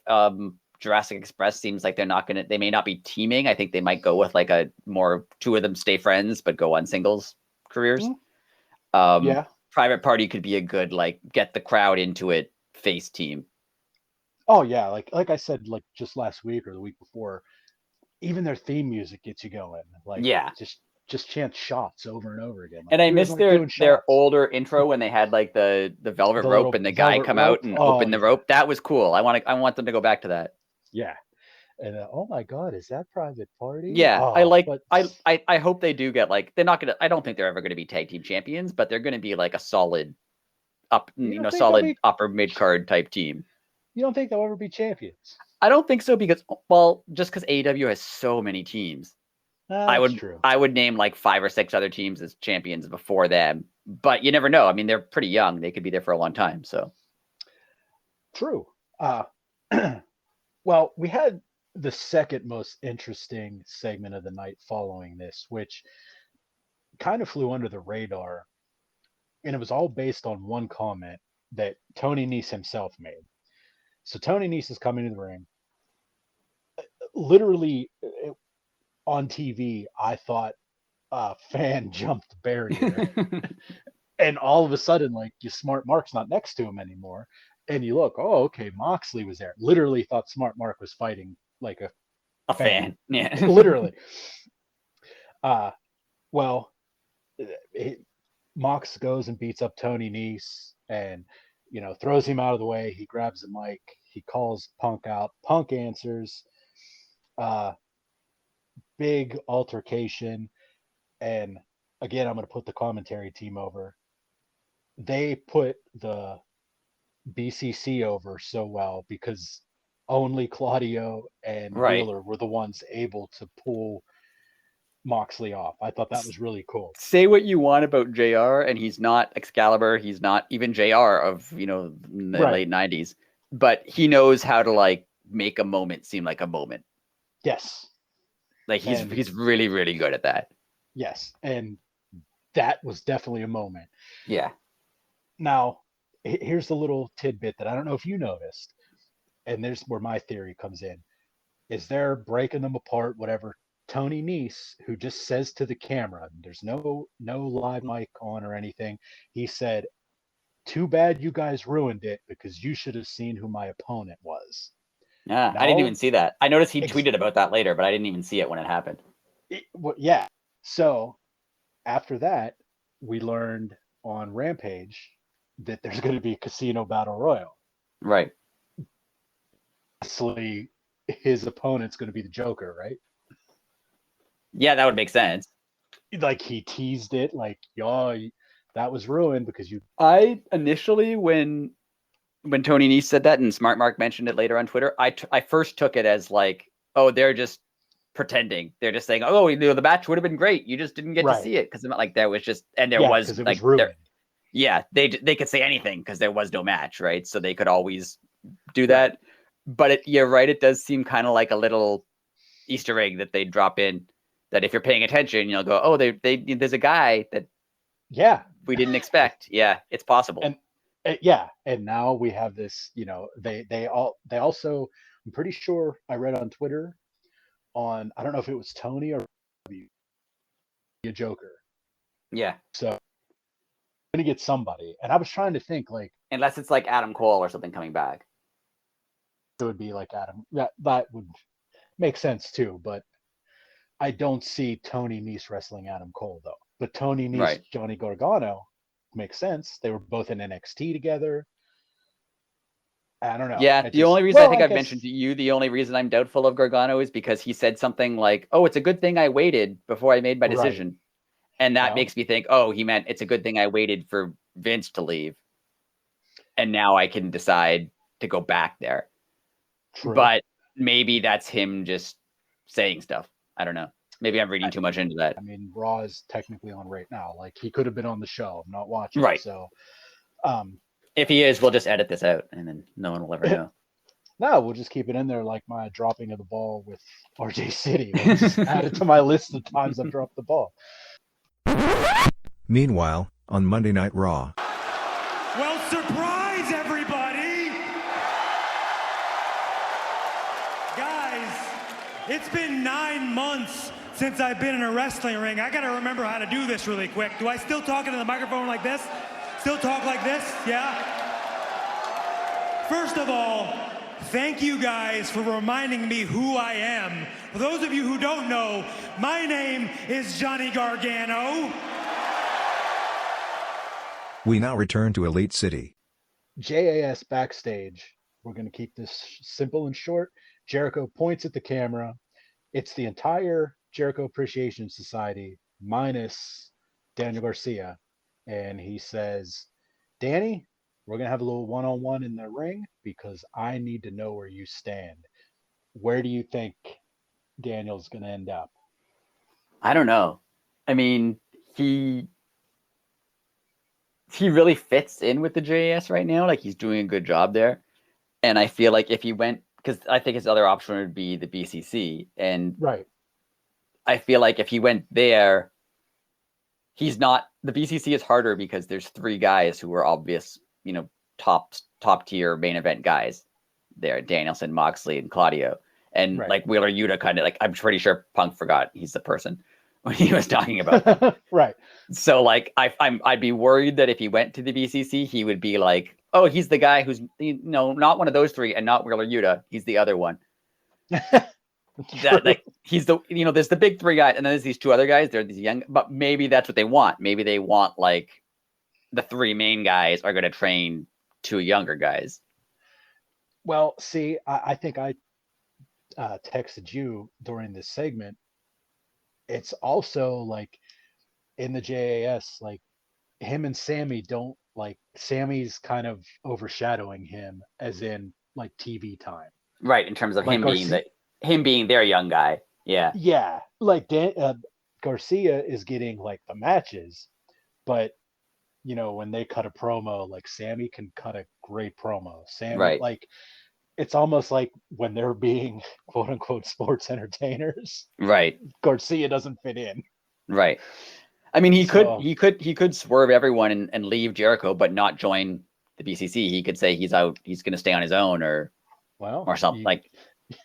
Jurassic Express seems like they may not be teaming. I think they might go with like a more two of them stay friends, but go on singles careers. Yeah. Private Party could be a good, like, get the crowd into it face team. Oh yeah, like I said, like just last week or the week before, even their theme music gets you going. Like just chant shots over and over again. Like, and I missed their older intro when they had like the velvet rope and the guy come out and open the rope. That was cool. I want them to go back to that. Yeah. And oh my God, is that Private Party? Yeah, I hope they do get like, they're not gonna. I don't think they're ever gonna be tag team champions, but they're gonna be like a solid solid upper mid card type team. You don't think they'll ever be champions? I don't think so because just because AEW has so many teams, I would name like 5 or 6 other teams as champions before them. But you never know. I mean, they're pretty young; they could be there for a long time. So true. Well, we had the second most interesting segment of the night following this, which kind of flew under the radar, and it was all based on one comment that Tony Nese himself made. So Tony Nese is coming to the ring. Literally on TV, I thought a fan jumped the barrier. And all of a sudden, like, Smart Mark's not next to him anymore. And you look, oh, okay, Moxley was there. Literally thought Smart Mark was fighting like a fan. Yeah. Literally. Well, Mox goes and beats up Tony Nese and, throws him out of the way. He grabs the mic. He calls Punk out. Punk answers. Big altercation. And again, I'm going to put the commentary team over. They put the BCC over so well because only Claudio and Wheeler were the ones able to pull Moxley off. I thought that was really cool. Say what you want about JR, and he's not Excalibur. He's not even JR of, the late 90s, but he knows how to like make a moment seem like a moment. Yes. Like he's really, really good at that. Yes. And that was definitely a moment. Yeah. Now, here's the little tidbit that I don't know if you noticed, and there's where my theory comes in. Is they're breaking them apart, whatever. Tony Nese, who just says to the camera, there's no live mic on or anything. He said, "Too bad you guys ruined it because you should have seen who my opponent was." Yeah, I didn't even see that. I noticed he tweeted about that later, but I didn't even see it when it happened. Yeah. So after that, we learned on Rampage that there's going to be a Casino Battle Royal. Right. Obviously, his opponent's going to be the Joker, right? Yeah, that would make sense. Like, he teased it, like, that was ruined because you... I initially, when Tony Nese said that and Smart Mark mentioned it later on Twitter, I first took it as like, oh, they're just pretending. They're just saying, oh, the match would have been great. You just didn't get to see it because like there was just, and there was like, ruined. Yeah, they could say anything because there was no match, right? So they could always do that. But you're right, it does seem kind of like a little Easter egg that they drop in. That if you're paying attention, you'll go, oh, there's a guy that we didn't expect. Yeah, it's possible. And and now we have this. They also. I'm pretty sure I read on Twitter. I don't know if it was Tony or a Joker. Yeah. So I'm gonna get somebody, and I was trying to think like, unless it's like Adam Cole or something coming back. It would be like Adam. That would make sense too, but. I don't see Tony Nese wrestling Adam Cole though. But Tony Nese, Johnny Gargano makes sense. They were both in NXT together. I don't know. Yeah, the only reason I think I've mentioned to you, the only reason I'm doubtful of Gargano is because he said something like, "Oh, it's a good thing I waited before I made my decision," and that makes me think, "Oh, he meant it's a good thing I waited for Vince to leave, and now I can decide to go back there." True. But maybe that's him just saying stuff. I don't know. Maybe I'm reading too much into that. I mean, Raw is technically on right now. Like, he could have been on the show. I'm not watching. Right. So, if he is, we'll just edit this out, and then no one will ever know. No, we'll just keep it in there, like my dropping of the ball with RJ City. We'll just add it to my list of times I've dropped the ball. Meanwhile, on Monday Night Raw. Well, surprise, everybody! Guys, it's been 9 months since I've been in a wrestling ring. I gotta remember how to do this really quick. Do I still talk into the microphone like this? Still talk like this? Yeah? First of all, thank you guys for reminding me who I am. For those of you who don't know, my name is Johnny Gargano. We now return to Elite City. JAS backstage. We're going to keep this simple and short. Jericho points at the camera. It's the entire Jericho Appreciation Society minus Daniel Garcia. And he says, Danny, we're going to have a little one-on-one in the ring because I need to know where you stand. Where do you think Daniel's going to end up? I don't know. I mean, he really fits in with the JAS right now. Like, he's doing a good job there. And I feel like if he went, because I think his other option would be the BCC. And right. I feel like if he went there, he's not, the BCC is harder because there's 3 guys who are obvious, top tier main event guys there. Danielson, Moxley, and Claudio. And like Wheeler Yuta kind of like, I'm pretty sure Punk forgot he's the person when he was talking about them. Right. So like I'd be worried that if he went to the BCC, he would be like, oh, he's the guy who's not one of those 3 and not Wheeler Yuta. He's the other one. Like he's the there's the big 3 guys, and then there's these 2 other guys. They're these young, but maybe that's what they want. Maybe they want like the 3 main guys are going to train 2 younger guys. Well, see, I think I texted you during this segment. It's also like in the JAS, like him and Sammy don't like, Sammy's kind of overshadowing him as in like TV time. Right. In terms of like him being their young guy. Yeah. Yeah. Like Garcia is getting like the matches, but when they cut a promo, like Sammy can cut a great promo. Sammy, like, it's almost like when they're being quote unquote sports entertainers, right? Garcia doesn't fit in, right? I mean, he could swerve everyone and leave Jericho, but not join the BCC. He could say he's out, he's going to stay on his own, or something. Like,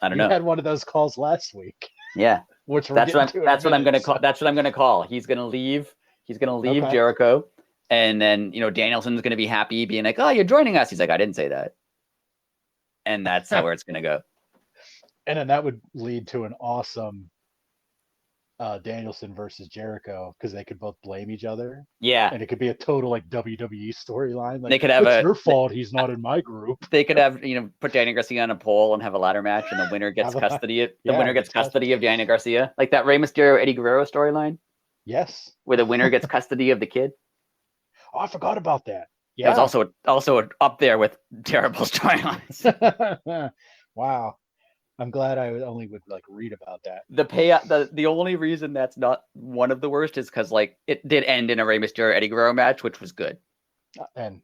I don't know. You had one of those calls last week. Yeah, which that's what I'm going to call. That's what I'm going to call. He's going to leave. He's going to leave Jericho, and then Danielson's going to be happy, being like, "Oh, you're joining us." He's like, "I didn't say that." And that's where it's going to go. And then that would lead to an awesome Danielson versus Jericho, because they could both blame each other. Yeah. And it could be a total like WWE storyline. Like, they could have it's your fault he's not in my group. They could have, put Daniel Garcia on a pole and have a ladder match, and the winner gets custody of Daniel Garcia. Like that Rey Mysterio Eddie Guerrero storyline. Yes. Where the winner gets custody of the kid. Oh, I forgot about that. Yeah. It was also up there with terrible storylines. Wow. I'm glad I only would like read about that. The payout, the only reason that's not one of the worst is because like it did end in a Rey Mysterio Eddie Guerrero match, which was good. And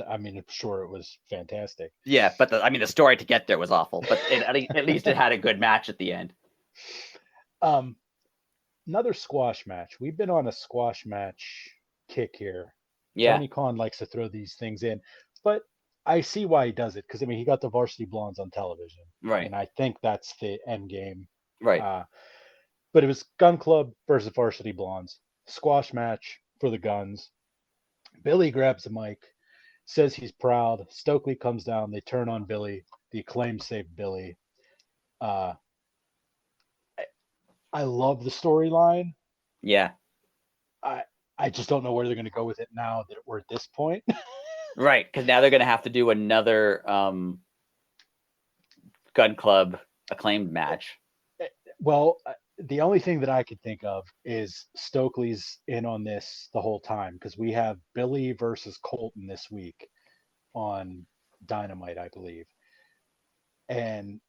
I mean, I'm sure it was fantastic. Yeah, but the story to get there was awful. But at least it had a good match at the end. Another squash match. We've been on a squash match kick here. Yeah. Tony Khan likes to throw these things in, but I see why he does it, because I mean he got the Varsity Blondes on television, right? And I think that's the end game, right? But it was Gun Club versus Varsity Blondes, squash match for the Guns. Billy grabs the mic, says he's proud. Stokely comes down. They turn on Billy. The Acclaim save Billy. I love the storyline. Yeah. I just don't know where they're going to go with it now that we're at this point. Right, because now they're going to have to do another Gun Club Acclaimed match. Well, the only thing that I could think of is Stokely's in on this the whole time, because we have Billy versus Colton this week on Dynamite, I believe. And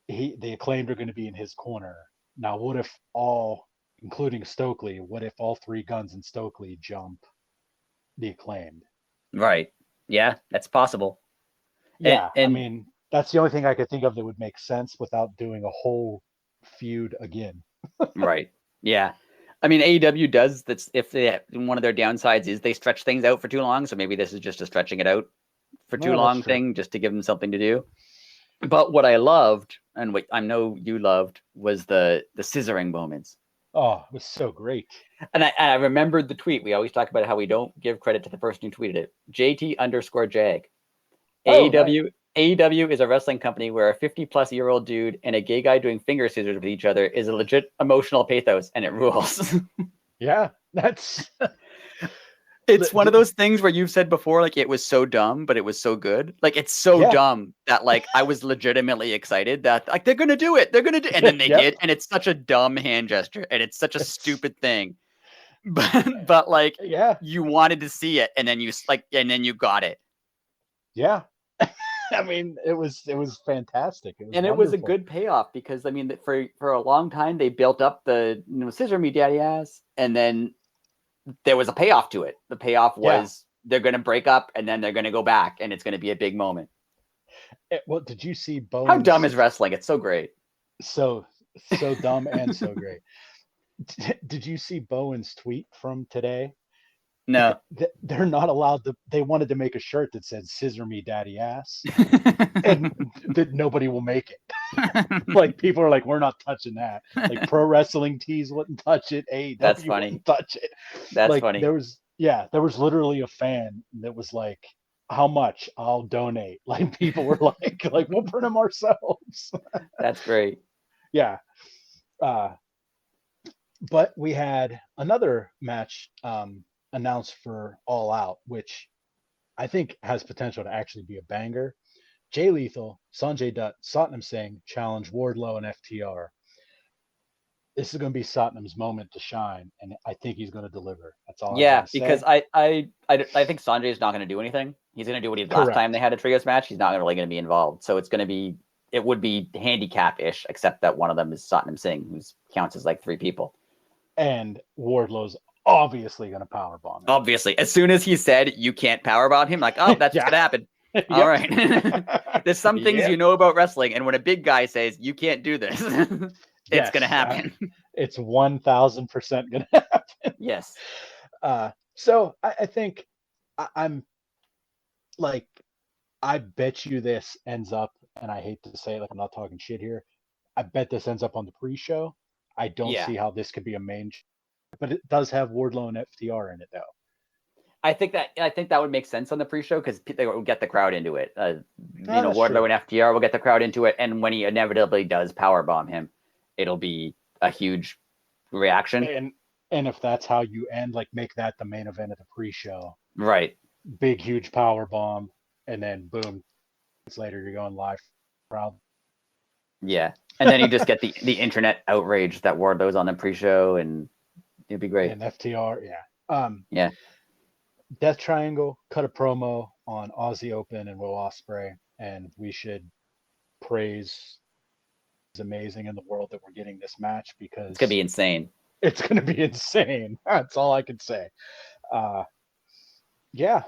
the Acclaimed are going to be in his corner. Now, what if including Stokely, what if all 3 Guns and Stokely jump the Acclaimed? Right. Yeah, that's possible. Yeah, and I mean, that's the only thing I could think of that would make sense without doing a whole feud again. Right. Yeah. I mean, AEW does that's if one of their downsides is they stretch things out for too long. So maybe this is just a stretching it out for too long thing, just to give them something to do. But what I loved, and what I know you loved, was the scissoring moments. Oh, it was so great. And I remembered the tweet. We always talk about how we don't give credit to the person who tweeted it. JT_Jag. AEW AEW is a wrestling company where a 50-plus-year-old dude and a gay guy doing finger scissors with each other is a legit emotional pathos, and it rules. Yeah, that's... It's one of those things where you've said before, like, it was so dumb, but it was so good. Like, it's so dumb that, like, I was legitimately excited that, like, they're going to do it. They're going to do it. And then they did. And it's such a dumb hand gesture. And it's such a stupid thing. But like, you wanted to see it. And then and then you got it. Yeah. I mean, it was fantastic. It was wonderful. It was a good payoff because, I mean, for a long time, they built up the, scissor me daddy ass. And then there was a payoff to it. The payoff was they're going to break up and then they're going to go back and it's going to be a big moment. Well, did you see Bowen's... How dumb is wrestling? It's so great. So dumb and so great. Did you see Bowen's tweet from today? No. They're not allowed to... They wanted to make a shirt that said "Scissor me daddy ass," and that nobody will make it. Like, people are like, we're not touching that. Like, pro wrestling tees wouldn't touch it. AEW That's funny. wouldn't touch it. That's like, funny. There was literally a fan that was like, how much? I'll donate. Like, people were like we'll print them ourselves. That's great. Yeah. But we had another match announced for All Out, which I think has potential to actually be a banger. Jay Lethal, Sanjay Dutt, Satnam Singh challenge Wardlow and FTR. This is going to be Satnam's moment to shine, and I think he's going to deliver. That's all. Yeah, because I think Sanjay's not going to do anything. He's going to do what he did last time they had a trios match. He's not really going to be involved. So it would be handicap-ish, except that one of them is Satnam Singh, who counts as like 3 people. And Wardlow's obviously going to powerbomb him. Obviously. As soon as he said, you can't powerbomb him, like, oh, that's going to happen. All right. There's some things you know about wrestling, and when a big guy says, you can't do this, it's going to happen. It's 1,000% going to happen. Yes. So I think I'm like, I bet you this ends up, and I hate to say it, like, I'm not talking shit here. I bet this ends up on the pre-show. I don't see how this could be a main, but it does have Wardlow and FTR in it, though. I think that would make sense on the pre-show because they will get the crowd into it. Wardlow and FTR will get the crowd into it, and when he inevitably does powerbomb him, it'll be a huge reaction. And if that's how you end, like, make that the main event of the pre-show, right? Big huge powerbomb, and then boom, it's later you're going live crowd. Yeah, and then you just get the internet outrage that Wardlow's on the pre-show, and it'd be great. And FTR, yeah. Death Triangle cut a promo on Aussie Open and Will Ospreay, and we should praise it's amazing in the world that we're getting this match because it's gonna be insane. It's gonna be insane. That's all I can say. Yeah,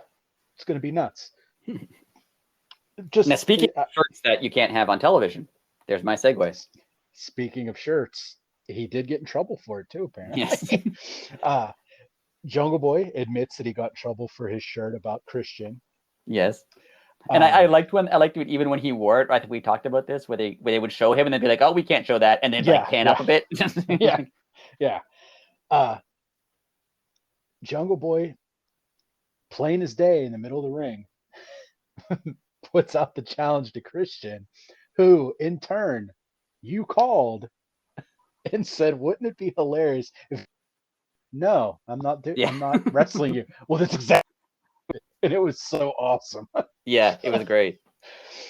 it's gonna be nuts. Just now, speaking of shirts that you can't have on television, there's my segue. Speaking of shirts, he did get in trouble for it too, apparently. Yes. Jungle Boy admits that he got in trouble for his shirt about Christian. Yes. And I liked it even when he wore it. I think we talked about this, where they would show him and they'd be like, "Oh, we can't show that," and they'd pan up a bit. Jungle Boy, plain as day in the middle of the ring, puts out the challenge to Christian, who in turn you called and said, "Wouldn't it be hilarious if?" No, I'm not wrestling you. Well, that's exactly it. And it was so awesome. Yeah, it was great.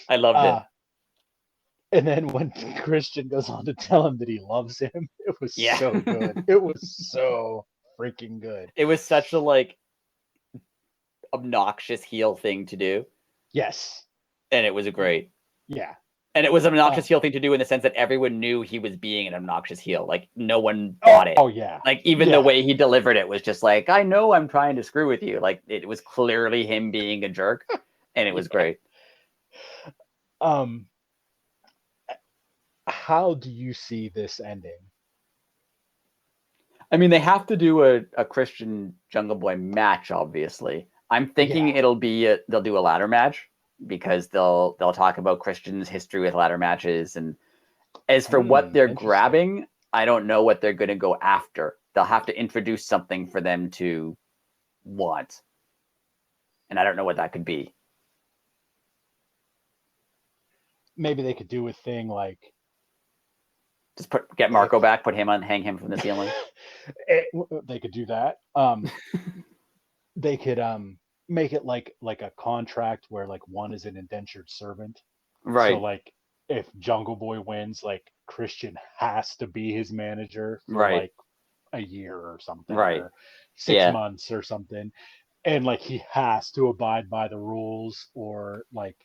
I loved it. And then when Christian goes on to tell him that he loves him, it was so good. It was so freaking good. It was such a obnoxious heel thing to do. Yes. And it was great. Yeah. And it was an obnoxious heel thing to do in the sense that everyone knew he was being an obnoxious heel. Like, no one bought it. Oh, yeah. Like, even the way he delivered it was just like, I know I'm trying to screw with you. Like, it was clearly him being a jerk, and it was great. How do you see this ending? I mean, they have to do a Christian Jungle Boy match, obviously. I'm thinking it'll be they'll do a ladder match, because they'll talk about Christian's history with ladder matches. And as for what they're grabbing, I don't know what they're going to go after. They'll have to introduce something for them to want. And I don't know what that could be. maybe they could do a thing like just get Marco back, hang him from the ceiling. They could do that. They could make it like a contract where like one is an indentured servant. Right. So like if Jungle Boy wins, like Christian has to be his manager for like a year or something, or 6 months or something, and like he has to abide by the rules, or like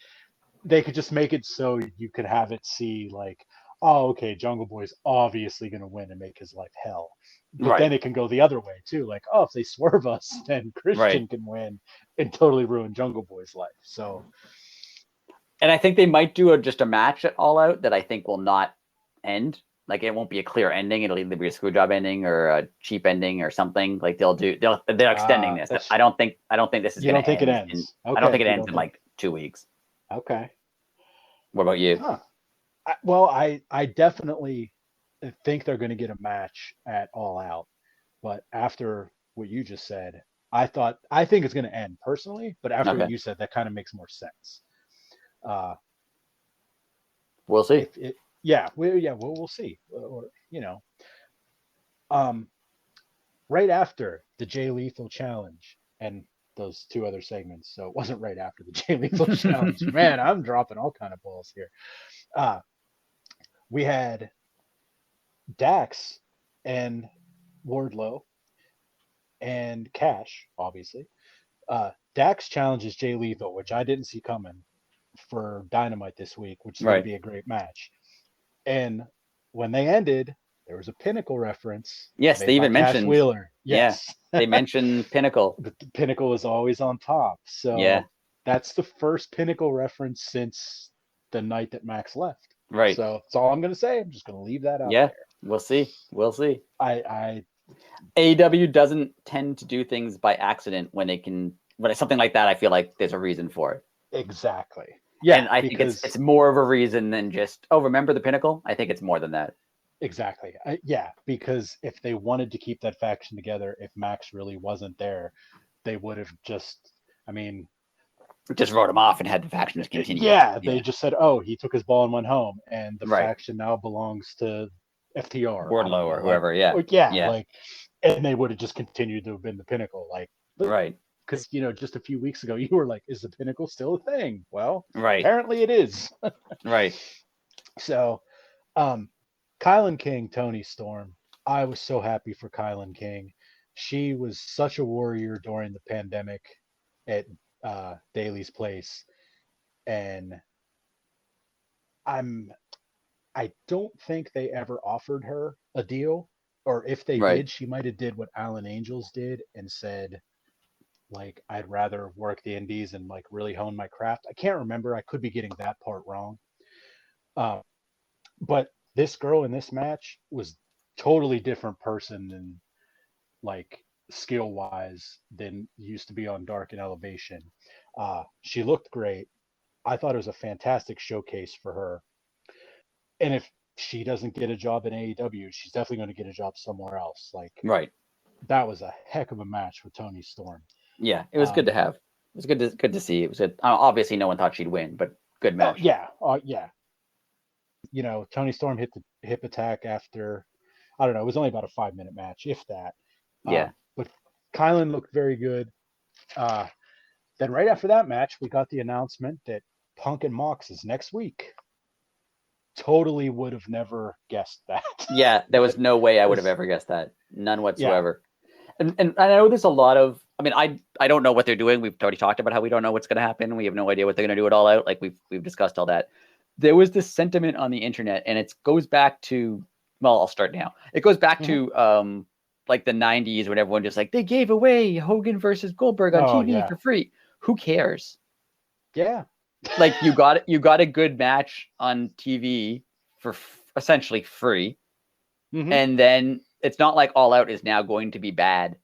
they could just make it so you could have it see like, oh, okay, Jungle Boy's obviously going to win and make his life hell. But then it can go the other way too. Like, oh, if they swerve us, then Christian can win and totally ruin Jungle Boy's life. So, and I think they might do just a match at All Out that I think will not end. Like it won't be a clear ending. It'll either be a screw job ending or a cheap ending or something. Like they're extending this. I don't think this is going to end. You don't think it ends? I don't think it ends in like 2 weeks. Okay. What about you? Huh. I definitely think they're going to get a match at All Out, but after what you just said, I think it's going to end personally, but after what you said, that kind of makes more sense. We'll see. We'll see. Right after the Jay Lethal challenge and those 2 other segments, so it wasn't right after the Jay Lethal challenge. Man, I'm dropping all kind of balls here. We had Dax and Wardlow and Cash, obviously. Dax challenges Jay Lethal, which I didn't see coming, for Dynamite this week, which is going to be a great match. And when they ended, there was a Pinnacle reference. Yes, they even mentioned Cash Wheeler. Yes, they mentioned Pinnacle. The Pinnacle is always on top. So that's the first Pinnacle reference since the night that Max left. Right. So that's all I'm going to say. I'm just going to leave that out there. We'll see. I AEW doesn't tend to do things by accident when it's something like that. I feel like there's a reason for it. Exactly. Yeah. And I think it's more of a reason than just, remember the Pinnacle? I think it's more than that. Exactly. Because if they wanted to keep that faction together, if Max really wasn't there, they would have just wrote him off and had the faction just continue. Yeah, they just said, oh, he took his ball and went home, and the faction now belongs to FTR. Wardlow or whoever, and they would have just continued to have been the Pinnacle. Because, just a few weeks ago, you were like, is the Pinnacle still a thing? Well, apparently it is. Right. So, Kylan King, Toni Storm. I was so happy for Kylan King. She was such a warrior during the pandemic at Daly's Place. And I don't think they ever offered her a deal. Or if they did, she might have did what Alan Angels did and said, like, I'd rather work the indies and like really hone my craft. I can't remember. I could be getting that part wrong. But this girl in this match was totally different person than like skill wise than used to be on Dark and Elevation. She looked great. I thought it was a fantastic showcase for her. And if she doesn't get a job in AEW, she's definitely going to get a job somewhere else. Like, that was a heck of a match with Toni Storm. Yeah, it was good to have. It was good to see. It was good. Obviously, no one thought she'd win, but good match. Toni Storm hit the hip attack after, I don't know, it was only about a 5-minute match, if that. But Kylan looked very good. Then right after that match, we got the announcement that Punk and Mox is next week. Totally would have never guessed that. Yeah, there was no way I would have ever guessed that. None whatsoever. Yeah. And I know there's a lot of, I don't know what they're doing. We've already talked about how we don't know what's going to happen. We have no idea what they're going to do it all out. Like we've discussed all that. There was this sentiment on the internet, and it goes back to, well, I'll start now. It goes back to like the 90s when everyone just like, they gave away Hogan versus Goldberg on TV for free. Who cares? Yeah. Like you got a good match on TV for essentially free. Mm-hmm. And then it's not like All Out is now going to be bad.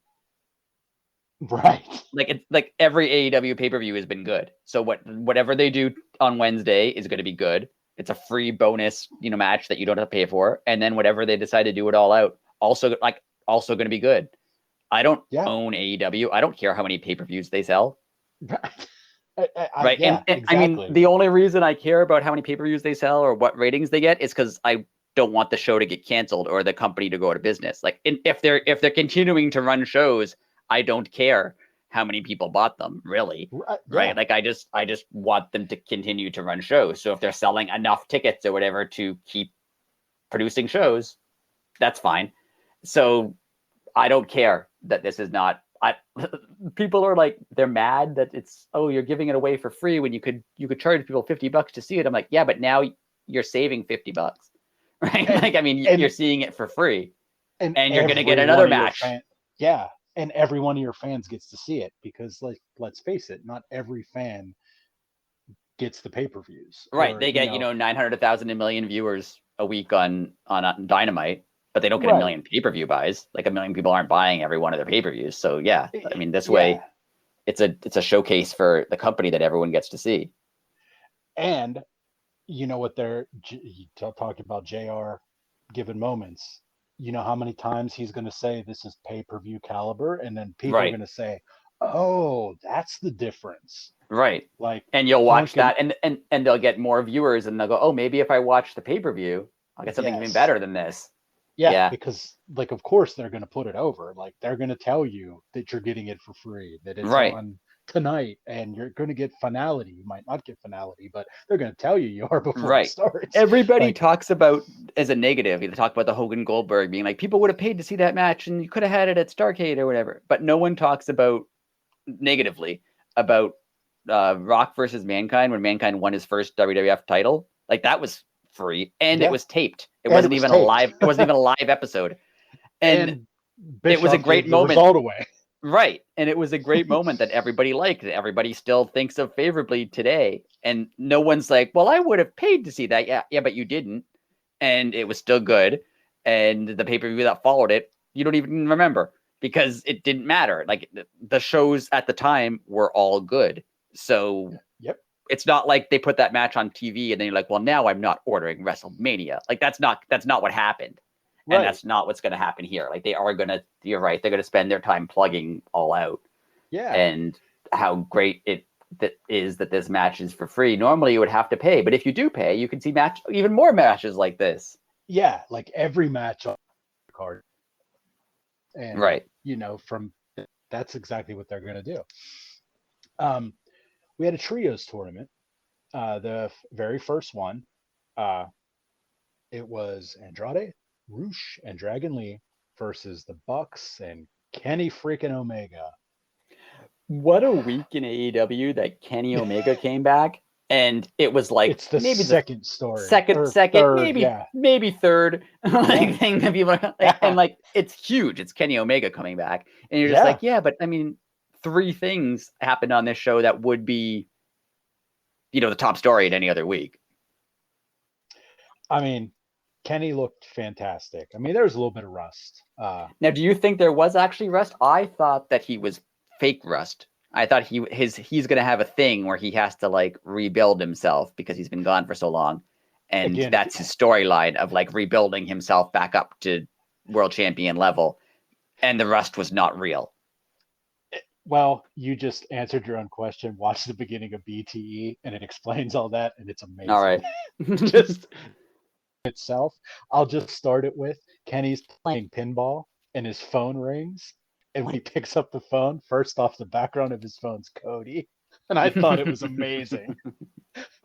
Right. Like every AEW pay-per-view has been good. So whatever they do on Wednesday is going to be good. It's a free bonus, match that you don't have to pay for. And then whatever they decide to do it All Out, also going to be good. I don't own AEW. I don't care how many pay-per-views they sell. Right. Yeah, and exactly. I mean, the only reason I care about how many pay-per-views they sell or what ratings they get is because I don't want the show to get canceled or the company to go out of business. Like if they're continuing to run shows, I don't care how many people bought them, really. Right. Like I just want them to continue to run shows. So if they're selling enough tickets or whatever to keep producing shows, that's fine. So I don't care that this is not. People are like, they're mad that it's, oh, you're giving it away for free when you could charge people $50 to see it. I'm like, yeah, but now you're saving $50, right? Like, I mean, you're seeing it for free, and you're going to get another match. And every one of your fans gets to see it because, like, let's face it, not every fan gets the pay-per-views. Right? They get 900,000 a million viewers a week on Dynamite. But they don't get a million pay-per-view buys. Like 1 million people aren't buying every one of their pay-per-views. So yeah, I mean, this way, it's a showcase for the company that everyone gets to see. And you know what you talked about JR giving moments. You know how many times he's going to say this is pay-per-view caliber, and then people are going to say, "Oh, that's the difference." Right. Like, and you'll watch that, and they'll get more viewers, and they'll go, "Oh, maybe if I watch the pay-per-view, I'll get something even better than this." Yeah, because like, of course they're going to put it over. Like, they're going to tell you that you're getting it for free, that it's on tonight, and you're going to get finality. You might not get finality, but they're going to tell you are before it starts. Everybody talks about as a negative. They talk about the Hogan Goldberg being like, people would have paid to see that match, and you could have had it at Starrcade or whatever. But no one talks about negatively about Rock versus Mankind when Mankind won his first WWF title. Like, that was free, and it was taped. It wasn't even a live. It wasn't even a live episode, and it was a great moment. All the way. Right, and it was a great moment that everybody liked. Everybody still thinks of favorably today, and no one's like, "Well, I would have paid to see that." Yeah, but you didn't, and it was still good. And the pay-per-view that followed it, you don't even remember because it didn't matter. Like, the shows at the time were all good, so. It's not like they put that match on TV and then you're like, well, now I'm not ordering WrestleMania. Like, that's not what happened. And that's not what's going to happen here. Like, you're right. They're going to spend their time plugging all out. Yeah. And how great it is that this match is for free. Normally you would have to pay, but if you do pay, you can see even more matches like this. Yeah. Like every match on the card. And, that's exactly what they're going to do. We had a trios tournament. The very first one, it was Andrade, Roosh, and Dragon Lee versus the Bucks and Kenny freaking Omega. What a week in AEW that Kenny Omega came back, and it was like it's the maybe second story, second, third, maybe third. Like, thing that people and like, it's huge. It's Kenny Omega coming back, and you're just like, yeah, but I mean, 3 things happened on this show that would be, the top story in any other week. I mean, Kenny looked fantastic. I mean, there was a little bit of rust. Now, do you think there was actually rust? I thought that he was fake rust. I thought he's going to have a thing where he has to like rebuild himself because he's been gone for so long. And that's his storyline of like rebuilding himself back up to world champion level. And the rust was not real. Well, you just answered your own question. Watch the beginning of BTE, and it explains all that, and it's amazing. All right. Just itself, I'll just start it with Kenny's playing pinball, and his phone rings, and when he picks up the phone, first off, the background of his phone's Cody, and I thought it was amazing.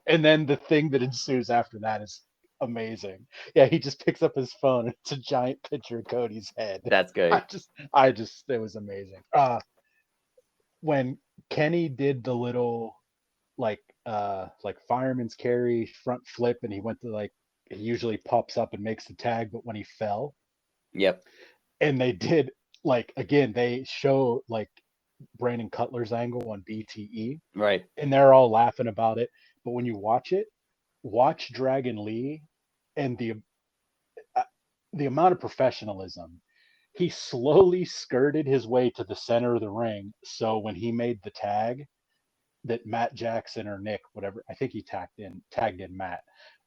And then the thing that ensues after that is amazing. Yeah, he just picks up his phone, and it's a giant picture of Cody's head. That's good. It was amazing. When Kenny did the little like fireman's carry front flip, and he went to he usually pops up and makes the tag, but when he fell, and they did again, they show Brandon Cutler's angle on BTE, right, and they're all laughing about it, but when you watch Dragon Lee and the amount of professionalism. He slowly skirted his way to the center of the ring. So when he made the tag that Matt Jackson or Nick, whatever, I think he tagged in Matt.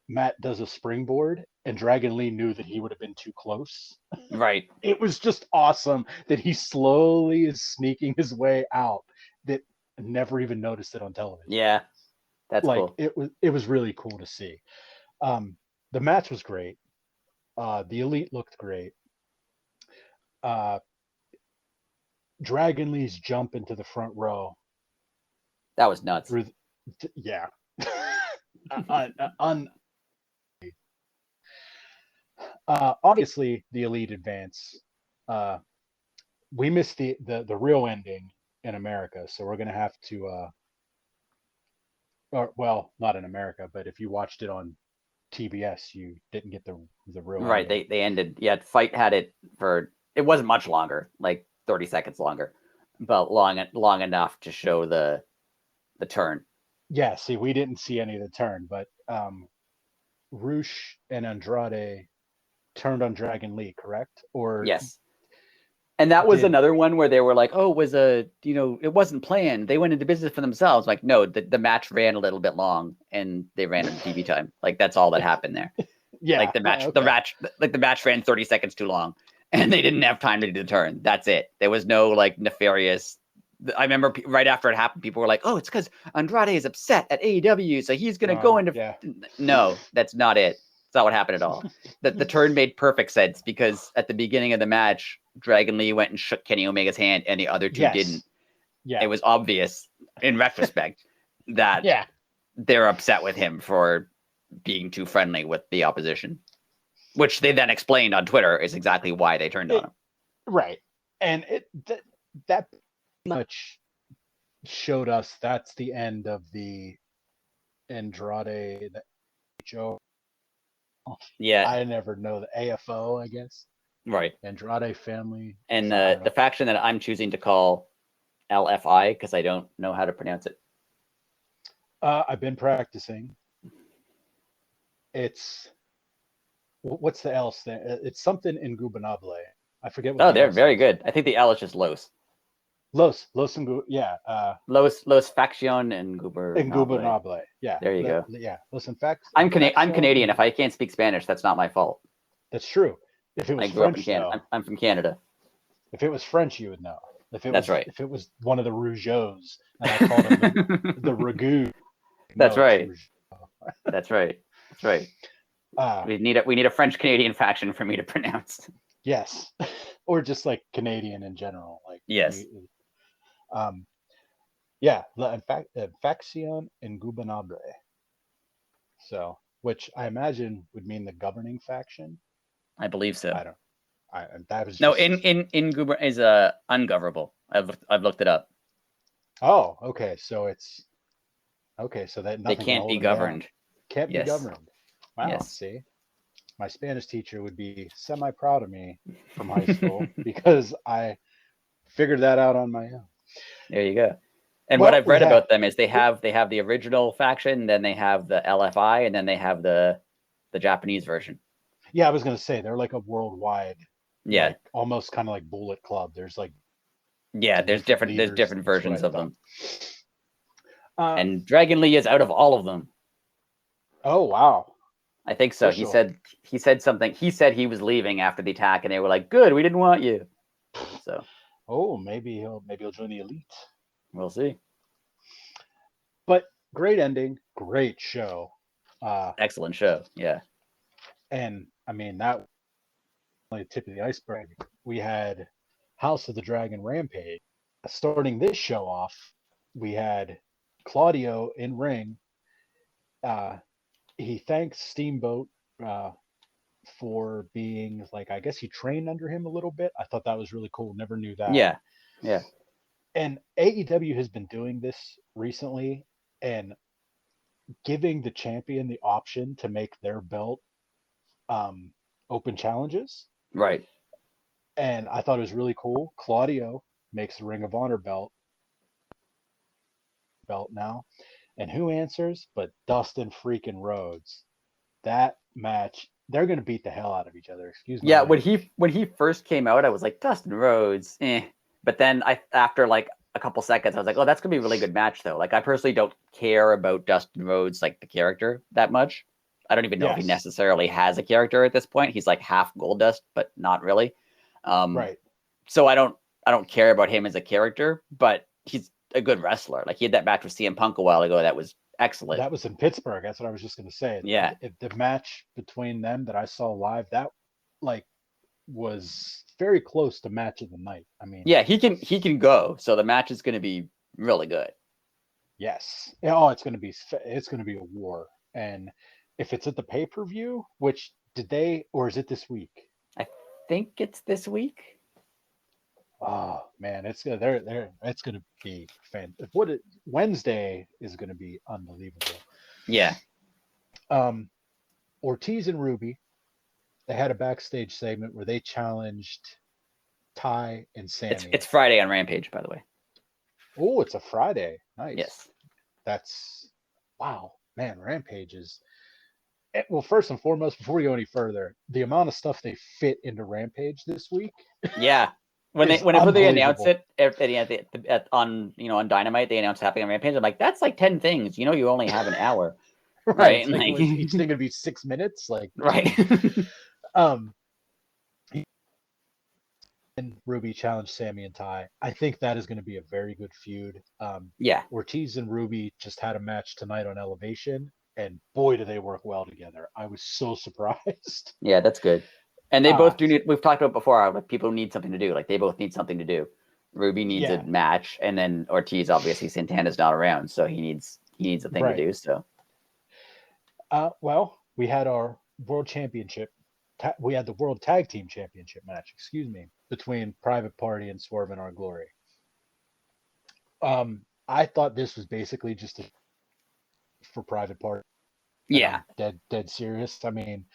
Matt does a springboard, and Dragon Lee knew that he would have been too close. Right. It was just awesome that he slowly is sneaking his way out. That never even noticed it on television. Yeah, that's like cool. It was really cool to see. The match was great. The Elite looked great. Dragon Lee's jump into the front row. That was nuts. Yeah. Obviously, the Elite advance. We missed the real ending in America, so we're gonna have to. Or well, not in America, but if you watched it on TBS, you didn't get the real. Right. Ending. They ended. Yeah, Fight had it for. It wasn't much longer, like 30 seconds longer, but long enough to show the turn. Yeah. See, we didn't see any of the turn, but Rush and Andrade turned on Dragon Lee, correct? Or yes. And that was another one where they were like, "Oh, it was it wasn't planned. They went into business for themselves." Like, no, the match ran a little bit long, and they ran into TV time. Like, that's all that happened there. Yeah, like the match ran 30 seconds too long, and they didn't have time to do the turn. That's it. There was no like nefarious. I remember right after it happened, people were like, "Oh, it's because Andrade is upset at AEW, so he's going to go into." Yeah. No, that's not it. That's not what happened at all. The turn made perfect sense because at the beginning of the match, Dragon Lee went and shook Kenny Omega's hand, and the other two didn't. Yeah, it was obvious in retrospect that they're upset with him for being too friendly with the opposition, which they then explained on Twitter is exactly why they turned on him. Right, and that much showed us that's the end of the Andrade Joe. Yeah, I never know the AFO, I guess. Right. Andrade family. And the faction that I'm choosing to call LFI because I don't know how to pronounce it. I've been practicing. It's what's the L stand? It's something ingubernable. I forget what. Oh, they're very good. I think the L is just Los. Los Los Faction and Ingubernable. Yeah. There you go. Yeah. Listen, facts. I'm Canadian. If I can't speak Spanish, that's not my fault. That's true. If it was French, I'm from Canada. If it was French, you would know. That's right. If it was one of the Rougeaus, and I called him the Ragu. That's right. That's right. That's right. We need a French Canadian faction for me to pronounce. Yes, or just like Canadian in general. Like yes. In fact, faction ingubernable. So, which I imagine would mean the governing faction. I believe so. I don't. That was no. In is ungovernable. I've looked it up. Oh, okay. So it's okay. So that they can't be governed. Can't be governed. Wow. Yes. See, my Spanish teacher would be semi-proud of me from high school because I figured that out on my own. There you go. And what I've read about them is they have the original faction, then they have the LFI, and then they have the Japanese version. Yeah, I was gonna say they're like a worldwide. Yeah. Like, almost kind of like Bullet Club. There's like. Yeah, there's different versions of them. And Dragon Lee is out of all of them. Oh wow. I think so. He said something. He said he was leaving after the attack, and they were like, "Good, we didn't want you." So. Oh, maybe he'll join the Elite. We'll see. But great ending, great show. Excellent show. Yeah. And I mean that was only the tip of the iceberg. We had House of the Dragon Rampage. Starting this show off, we had Claudio in ring. He thanks Steamboat for being like, I guess he trained under him a little bit. I thought that was really cool. Never knew that. Yeah. Yeah. And AEW has been doing this recently and giving the champion the option to make their belt open challenges. Right. And I thought it was really cool. Claudio makes the Ring of Honor belt now. And who answers but Dustin freaking Rhodes? That match, they're going to beat the hell out of each other. Excuse me. Yeah, when he first came out, I was like, Dustin Rhodes, But then after like a couple seconds, I was like, oh, that's going to be a really good match, though. Like, I personally don't care about Dustin Rhodes, like the character, that much. I don't even know if he necessarily has a character at this point. He's like half Goldust, but not really. Right. So I don't care about him as a character, but a good wrestler. Like he had that match with CM Punk a while ago. That was excellent. That was in Pittsburgh. That's what I was just going to say. Yeah. The match between them that I saw live, that like was very close to match of the night. I mean, yeah, he can go. So the match is going to be really good. Yes. Oh, it's going to be a war. And if it's at the pay-per-view, which or is it this week? I think it's this week. Oh man, it's going to be Wednesday is going to be unbelievable. Yeah. Ortiz and Ruby, they had a backstage segment where they challenged Ty and Sammy. It's Friday on Rampage, by the way. Oh, it's a Friday. Nice. Yes. That's wow, man. Rampage is. Well, first and foremost, before we go any further, the amount of stuff they fit into Rampage this week. Yeah. Whenever they announce it on Dynamite, they announce happening on Rampage. I'm like, that's like 10 things. You only have an hour, right? Like, each thing would be 6 minutes, like right. And Ruby challenged Sammy and Ty. I think that is going to be a very good feud. Yeah. Ortiz and Ruby just had a match tonight on Elevation, and boy, do they work well together. I was so surprised. Yeah, that's good. And they both do need, we've talked about before, like people need something to do. Like they both need something to do. Ruby needs a match, and then Ortiz, obviously Santana's not around, so he needs a thing to do. So well, we had our world championship. We had the World Tag Team Championship match, between Private Party and Swerve in Our Glory. I thought this was basically just for Private Party. Yeah. Dead serious. I mean,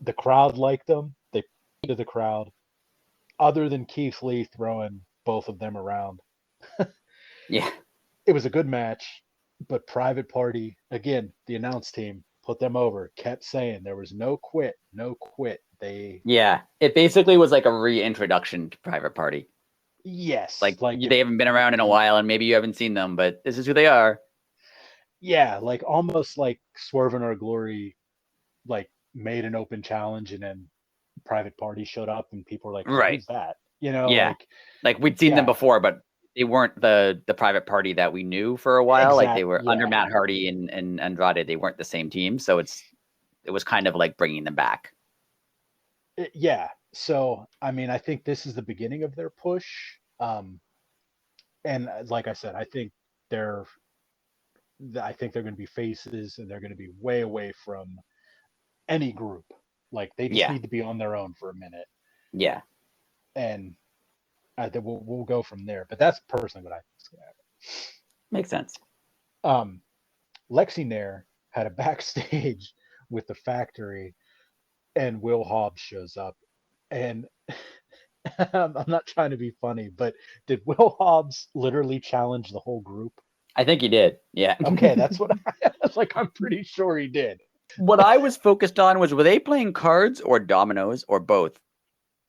the crowd liked them. They played to the crowd. Other than Keith Lee throwing both of them around. Yeah. It was a good match, but Private Party, again, the announce team put them over, kept saying there was no quit. It basically was like a reintroduction to Private Party. Yes. Like they haven't been around in a while, and maybe you haven't seen them, but this is who they are. Yeah, like almost like Swerve in Our Glory, like made an open challenge, and then Private Party showed up, and people were like, "Who's that?" Yeah, like we'd seen them before, but they weren't the Private Party that we knew for a while. Exactly. Like they were under Matt Hardy and Andrade. They weren't the same team, so it was kind of like bringing them back. Yeah. So, I mean, I think this is the beginning of their push. And like I said, I think they're going to be faces, and they're going to be way away from any group. Like they just need to be on their own for a minute. Yeah. And we'll go from there. But that's personally what I think is going to happen. Makes sense. Lexi Nair had a backstage with the Factory, and Will Hobbs shows up, and I'm not trying to be funny, but did Will Hobbs literally challenge the whole group? I think he did. Yeah. Okay, that's what I was like. I'm pretty sure he did. What I was focused on was, were they playing cards or dominoes or both?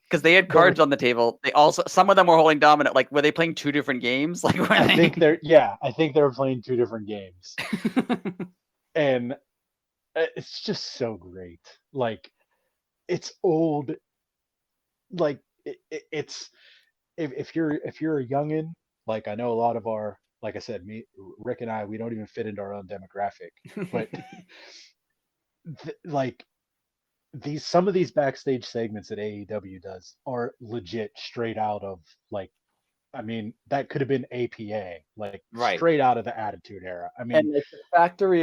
Because they had cards on the table. They also, some of them were holding domino. Like, were they playing two different games? Like, I think they were playing two different games. And it's just so great. Like, it's old. Like, it's if you're a youngin', like I know a lot of our, like I said, Rick and I, we don't even fit into our own demographic, but some of these backstage segments that AEW does are legit straight out of, like, I mean, that could have been APA, like straight out of the Attitude Era. I mean, and like, the Factory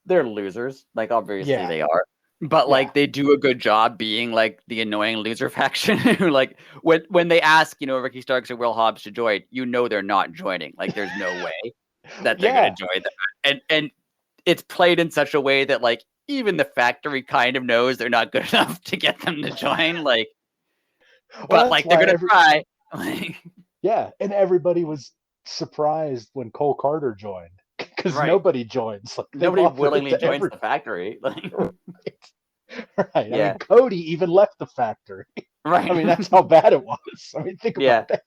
they're losers, like obviously they are, but like they do a good job being like the annoying loser faction who, like, when they ask, Ricky Starks or Will Hobbs to join, they're not joining. Like there's no way that they're going to join them. And it's played in such a way that like even the Factory kind of knows they're not good enough to get them to join. Like, but like they're going to try. Yeah, and everybody was surprised when Cole Carter joined, because nobody joins. Like, nobody willingly joins the Factory. Like, right. Yeah. I mean, Cody even left the Factory. Right. I mean, that's how bad it was. I mean, think about that.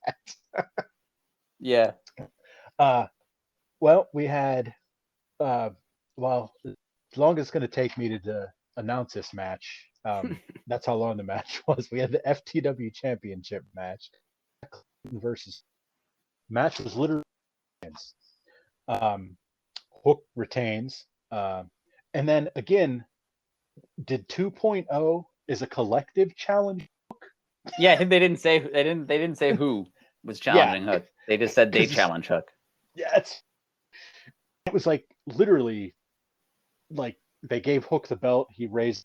Yeah. Well, we had, as long as it's going to take me to announce this match, that's how long the match was. We had the FTW Championship match. Match was literally matches. Hook retains. And then again, did 2.0 is a collective challenge? Yeah, I think they didn't say who was challenging Hook. They just said they challenge Hook. Yeah, it was like literally like they gave Hook the belt, he raised,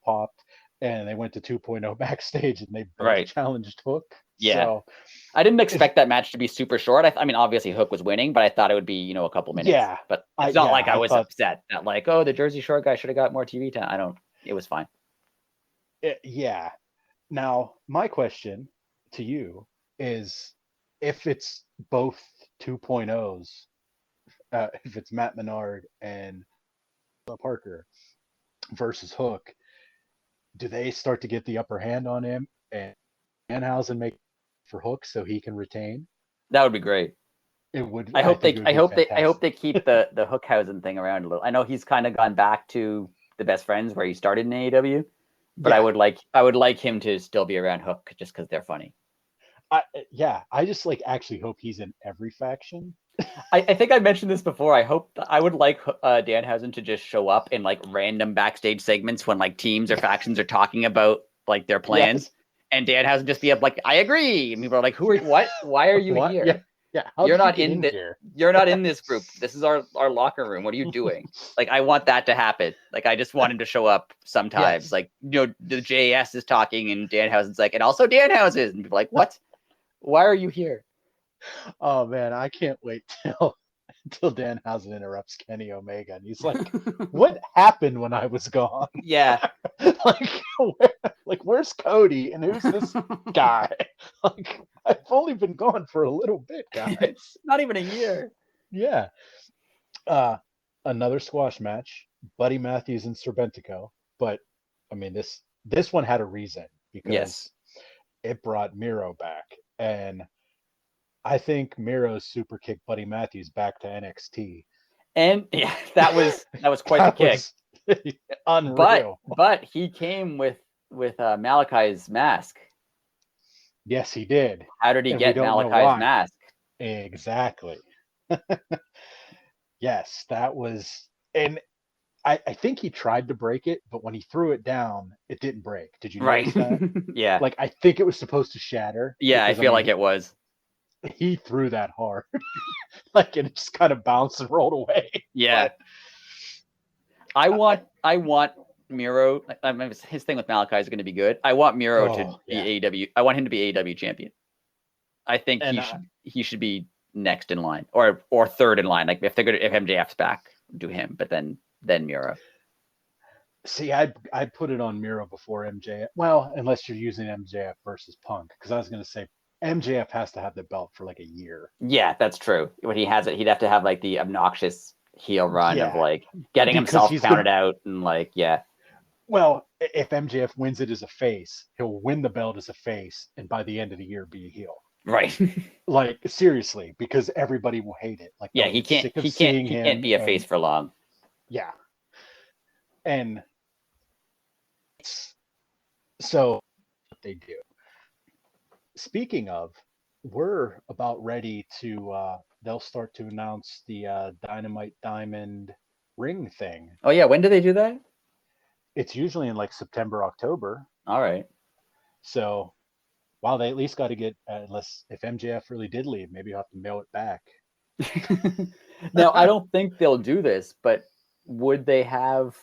popped, and they went to 2.0 backstage and they both challenged Hook. Yeah. So I didn't expect that match to be super short. I mean, obviously Hook was winning, but I thought it would be, a couple minutes. Yeah. But it's not like I was upset that like, oh, the Jersey Shore guy should have got more TV time. It was fine. Yeah. Now, my question to you is if it's both 2.0s, if it's Matt Menard and Parker versus Hook, do they start to get the upper hand on him and Danhausen make for Hook so he can retain? That would be great. It would. I hope they keep the Hookhausen thing around a little. I know he's kind of gone back to the Best Friends where he started in AEW, but I would like him to still be around Hook just because they're funny. I just actually hope he's in every faction. I think I mentioned this before. I would like Danhausen to just show up in random backstage segments when teams or factions are talking about their plans, and Danhausen just be up I agree, and people are like, who are what? Why are you here? Yeah, you're not in here. You're not in this group. This is our locker room. What are you doing? I want that to happen. I just want him to show up sometimes. Yes. The JS is talking and Danhausen's and also Danhausen, and people are like, what? Why are you here? Oh man, I can't wait till Danhausen interrupts Kenny Omega and he's like, what happened when I was gone? Yeah. Where's Cody and who's this guy? I've only been gone for a little bit, guys. Not even a year. Yeah. Another squash match, Buddy Matthews and Serpentico. But I mean, this one had a reason because it brought Miro back. And I think Miro's super kicked Buddy Matthews back to NXT. And yeah, that was quite the kick. Unreal. But he came with Malachi's mask. Yes, he did. How did he get Malachi's mask? Exactly. Yes, that was, and I think he tried to break it, but when he threw it down, it didn't break. Did you notice that? Yeah. I think it was supposed to shatter. Yeah, I feel like it was. He threw that hard. And it just kind of bounced and rolled away. Yeah. But I want Miro. His thing with Malachi is going to be good. I want Miro to be AEW. I want him to be AEW champion. I think he should be next in line or third in line. If MJF's back, do him. But then Miro. See, I'd put it on Miro before MJF. Well, unless you're using MJF versus Punk, because I was going to say MJF has to have the belt for a year. Yeah, that's true. When he has it, he'd have to have the obnoxious heel run of getting himself counted out and Well, if MJF wins it as a face, he'll win the belt as a face, and by the end of the year be a heel. Right. Seriously, because everybody will hate it. He can't be a face for long. Yeah. And so what they do. Speaking of, we're about ready to they'll start to announce the Dynamite Diamond ring thing. Oh yeah, when do they do that? It's usually in September, October. All right. So, wow, they at least got to get, unless if MJF really did leave, maybe you'll have to mail it back. Now, I don't think they'll do this, but would they have?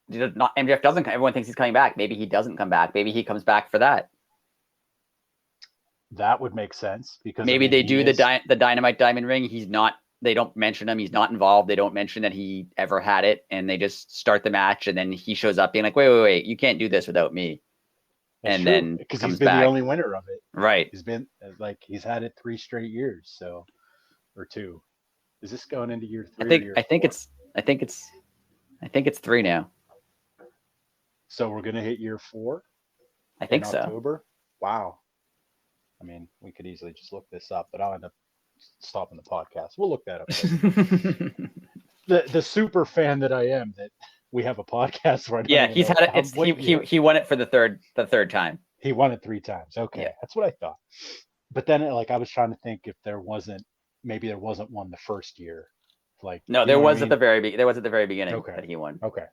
Not MJF doesn't. Everyone thinks he's coming back. Maybe he doesn't come back. Maybe he comes back for that. That would make sense because maybe they do the Dynamite Diamond ring. He's not. They don't mention him. He's not involved. They don't mention that he ever had it, and they just start the match, and then he shows up being like, "Wait! You can't do this without me." That's and true, then because he's been back. the only winner of it. Right. He's been he's had it 3 straight years, or 2. Is this going into year 3? I think it's 3 now. So we're gonna hit year 4. I think so. October. Wow. I mean, we could easily just look this up, but I'll end up stopping the podcast. We'll look that up. the super fan that I am, that we have a podcast right now. Yeah, he's had it. He won it for the third time. He won it 3 times. Okay, yeah. That's what I thought. But then, I was trying to think if there wasn't maybe there wasn't one the first year. Like no, there was at the very beginning that he won. Okay.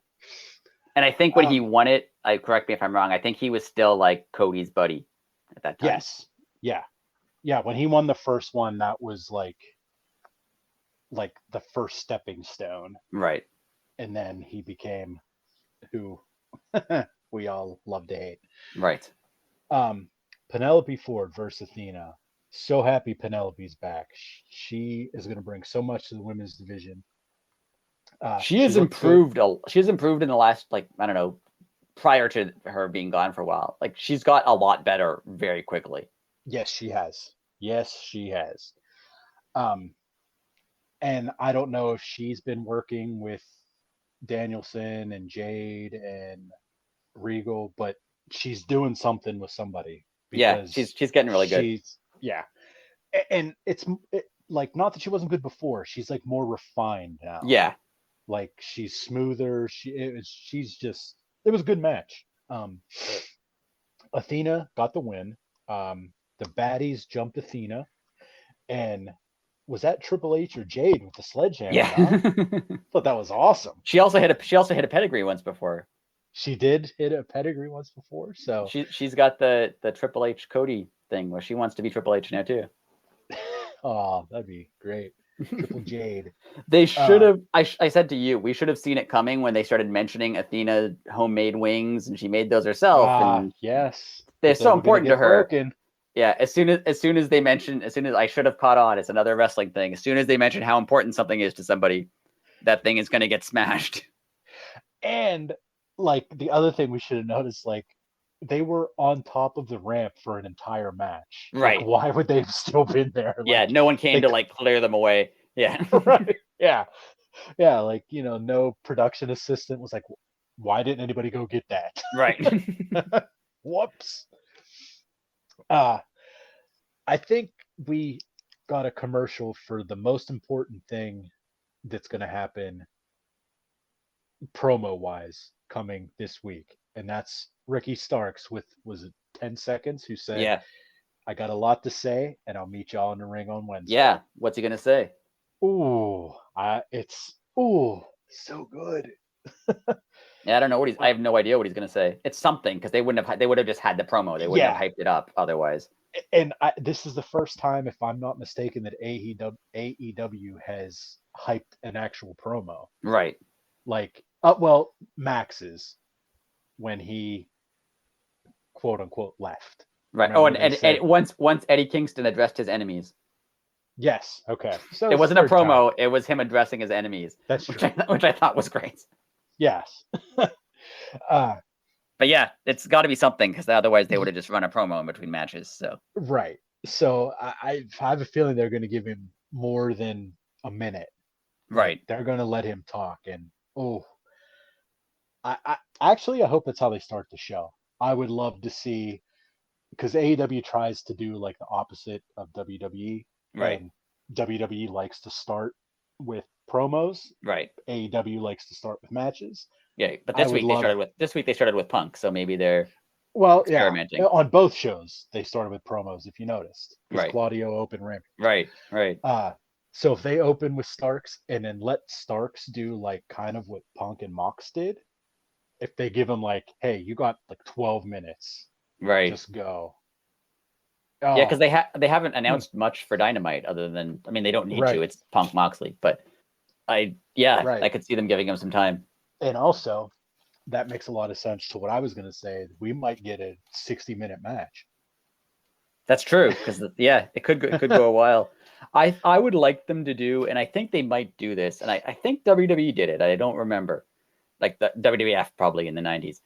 And I think when he won it, correct me if I'm wrong, I think he was still like Cody's buddy at that time. Yes. Yeah. When he won the first one, that was like the first stepping stone. Right. And then he became who we all love to hate. Right. Penelope Ford versus Athena. So happy Penelope's back. She is going to bring so much to the women's division. She has improved. She has improved in the last, I don't know, prior to her being gone for a while. Like, she's got a lot better very quickly. Yes, she has. And I don't know if she's been working with Danielson and Jade and Regal, but she's doing something with somebody. Yeah, she's getting really good. Yeah. And it's like, not that she wasn't good before. She's like more refined now. Yeah. Like, she's smoother. It was a good match. Athena got the win. The baddies jumped Athena. And was that Triple H or Jade with the sledgehammer? Yeah. I thought that was awesome. She also hit a pedigree once before. She did hit a pedigree once before. So she's got the Triple H Cody thing where she wants to be Triple H now too. Oh, that'd be great. Triple Jade. They should have. I said to you, we should have seen it coming when they started mentioning Athena homemade wings, and she made those herself. And yes, they're so important to her. Broken. Yeah, as soon as I should have caught on. It's another wrestling thing. As soon as they mention how important something is to somebody, that thing is going to get smashed. And like, the other thing we should have noticed, like, they were on top of the ramp for an entire match. Right. Like, why would they have still been there? Like, yeah, no one came to clear them away. Yeah. Right. Yeah. Yeah, like, no production assistant was like, why didn't anybody go get that? Right. Whoops. I think we got a commercial for the most important thing that's going to happen promo-wise coming this week, and that's Ricky Starks with, was it 10 seconds, who said, yeah, I got a lot to say, and I'll meet y'all in the ring on Wednesday. Yeah, what's he going to say? It's so good. Yeah, I don't know I have no idea what he's going to say. It's something, because they would have just had the promo. They wouldn't have hyped it up otherwise. And this is the first time, if I'm not mistaken, that AEW has hyped an actual promo. Right. Like, Max's, when he quote unquote left. Right. Remember and once Eddie Kingston addressed his enemies. Yes. Okay. So it wasn't a promo. It was him addressing his enemies. That's true. Which I thought was great. Yes. But yeah, it's got to be something, because otherwise they would have just run a promo in between matches. So right. So I have a feeling they're going to give him more than a minute. Right. They're going to let him talk, and I actually hope that's how they start the show. I would love to see, because AEW tries to do like the opposite of WWE. Right. And WWE likes to start with promos. Right. AEW likes to start with matches. Yeah, but this week they started with Punk, so maybe they're experimenting. Yeah, on both shows they started with promos, if you noticed. Right. Claudio opened Rampage. Right. So if they open with Starks and then let Starks do like kind of what Punk and Mox did, if they give him like, hey, you got like 12 minutes, right, just go. Yeah, because they haven't announced much for Dynamite, other than, I mean, they don't need to. It's Punk Moxley, but I could see them giving him some time. And also, that makes a lot of sense to what I was going to say. We might get a 60-minute match. That's true, because it could go a while. I would like them to do, and I think they might do this, and I think WWE did it. I don't remember, like the WWF probably in the 90s.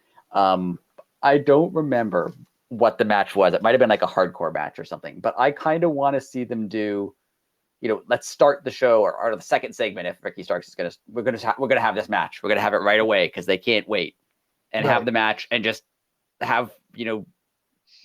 I don't remember what the match was. It might have been like a hardcore match or something, but I kind of want to see them do, let's start the show or the second segment. If Ricky Starks is we're gonna have this match. We're gonna have it right away, because they can't wait, and have the match, and just have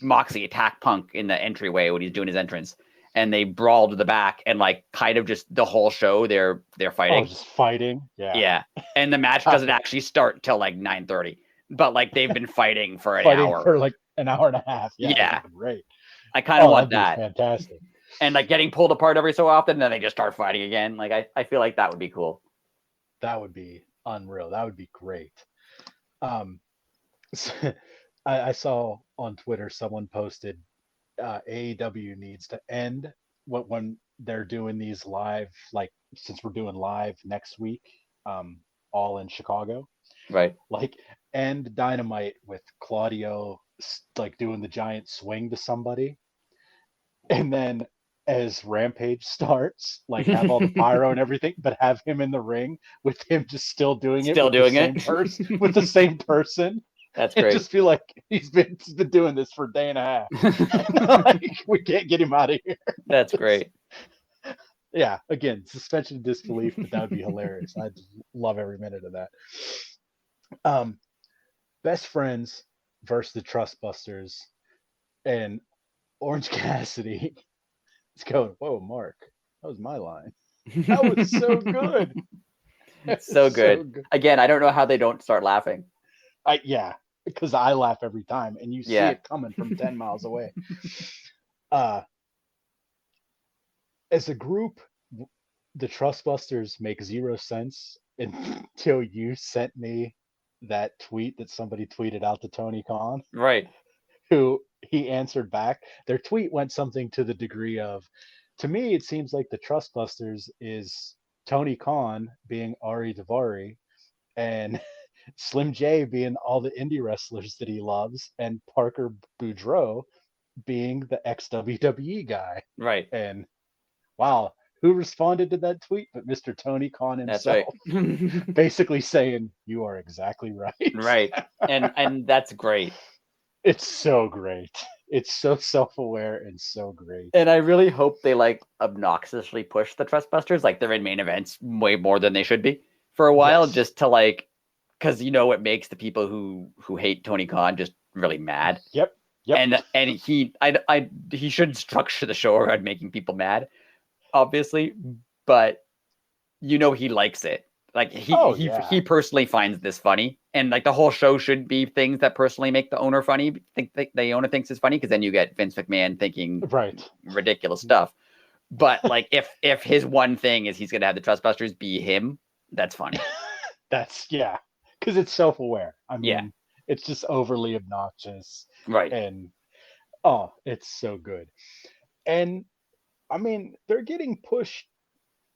Moxley attack Punk in the entryway when he's doing his entrance, and they brawl to the back, and like kind of just the whole show they're fighting. Just fighting. Yeah. And the match doesn't actually start till like 9:30, but like they've been fighting for an hour. For like an hour and a half. Yeah. Great. I kind of want that. Fantastic. and like getting pulled apart every so often, and then they just start fighting again. Like I feel like that would be cool. That would be unreal. That would be great. So I saw on Twitter someone posted AEW needs to end when they're doing these live, like since we're doing live next week, all in Chicago, right? Like end Dynamite with Claudio like doing the giant swing to somebody, and then as Rampage starts, like have all the pyro and everything, but have him in the ring with him just still doing it with the same person. That's great. Just feel like he's been doing this for a day and a half. Like, we can't get him out of here. That's great. Yeah, again, suspension of disbelief, but that would be hilarious. I'd love every minute of that. Best Friends versus the Trustbusters, and Orange Cassidy is going, whoa, Mark, that was my line. That was so good. So good. Again, I don't know how they don't start laughing. Yeah, because I laugh every time, and you see it coming from 10 miles away. As a group, the Trustbusters make zero sense until you sent me that tweet that somebody tweeted out to Tony Khan. Right. Who he answered back. Their tweet went something to the degree of, to me, it seems like the Trustbusters is Tony Khan being Ari Daivari, and Slim J being all the indie wrestlers that he loves, and Parker Boudreaux being the ex-WWE guy. Right. And wow, who responded to that tweet but Mr. Tony Khan himself? That's right. Basically saying, you are exactly right. Right. And that's great. It's so great. It's so self-aware and so great. And I really hope they like obnoxiously push the Trustbusters, like they're in main events way more than they should be for a while, just to like, because it makes the people who hate Tony Khan just really mad. Yep. And he should structure the show around making people mad, obviously, but he likes it. Like he personally finds this funny, and like the whole show should be things that personally make the owner funny. Think the owner thinks it's funny, because then you get Vince McMahon thinking ridiculous stuff. But like if his one thing is he's gonna have the Trustbusters be him, that's funny. That's because it's self-aware. I mean, it's just overly obnoxious, right? And it's so good. And I mean, they're getting pushed.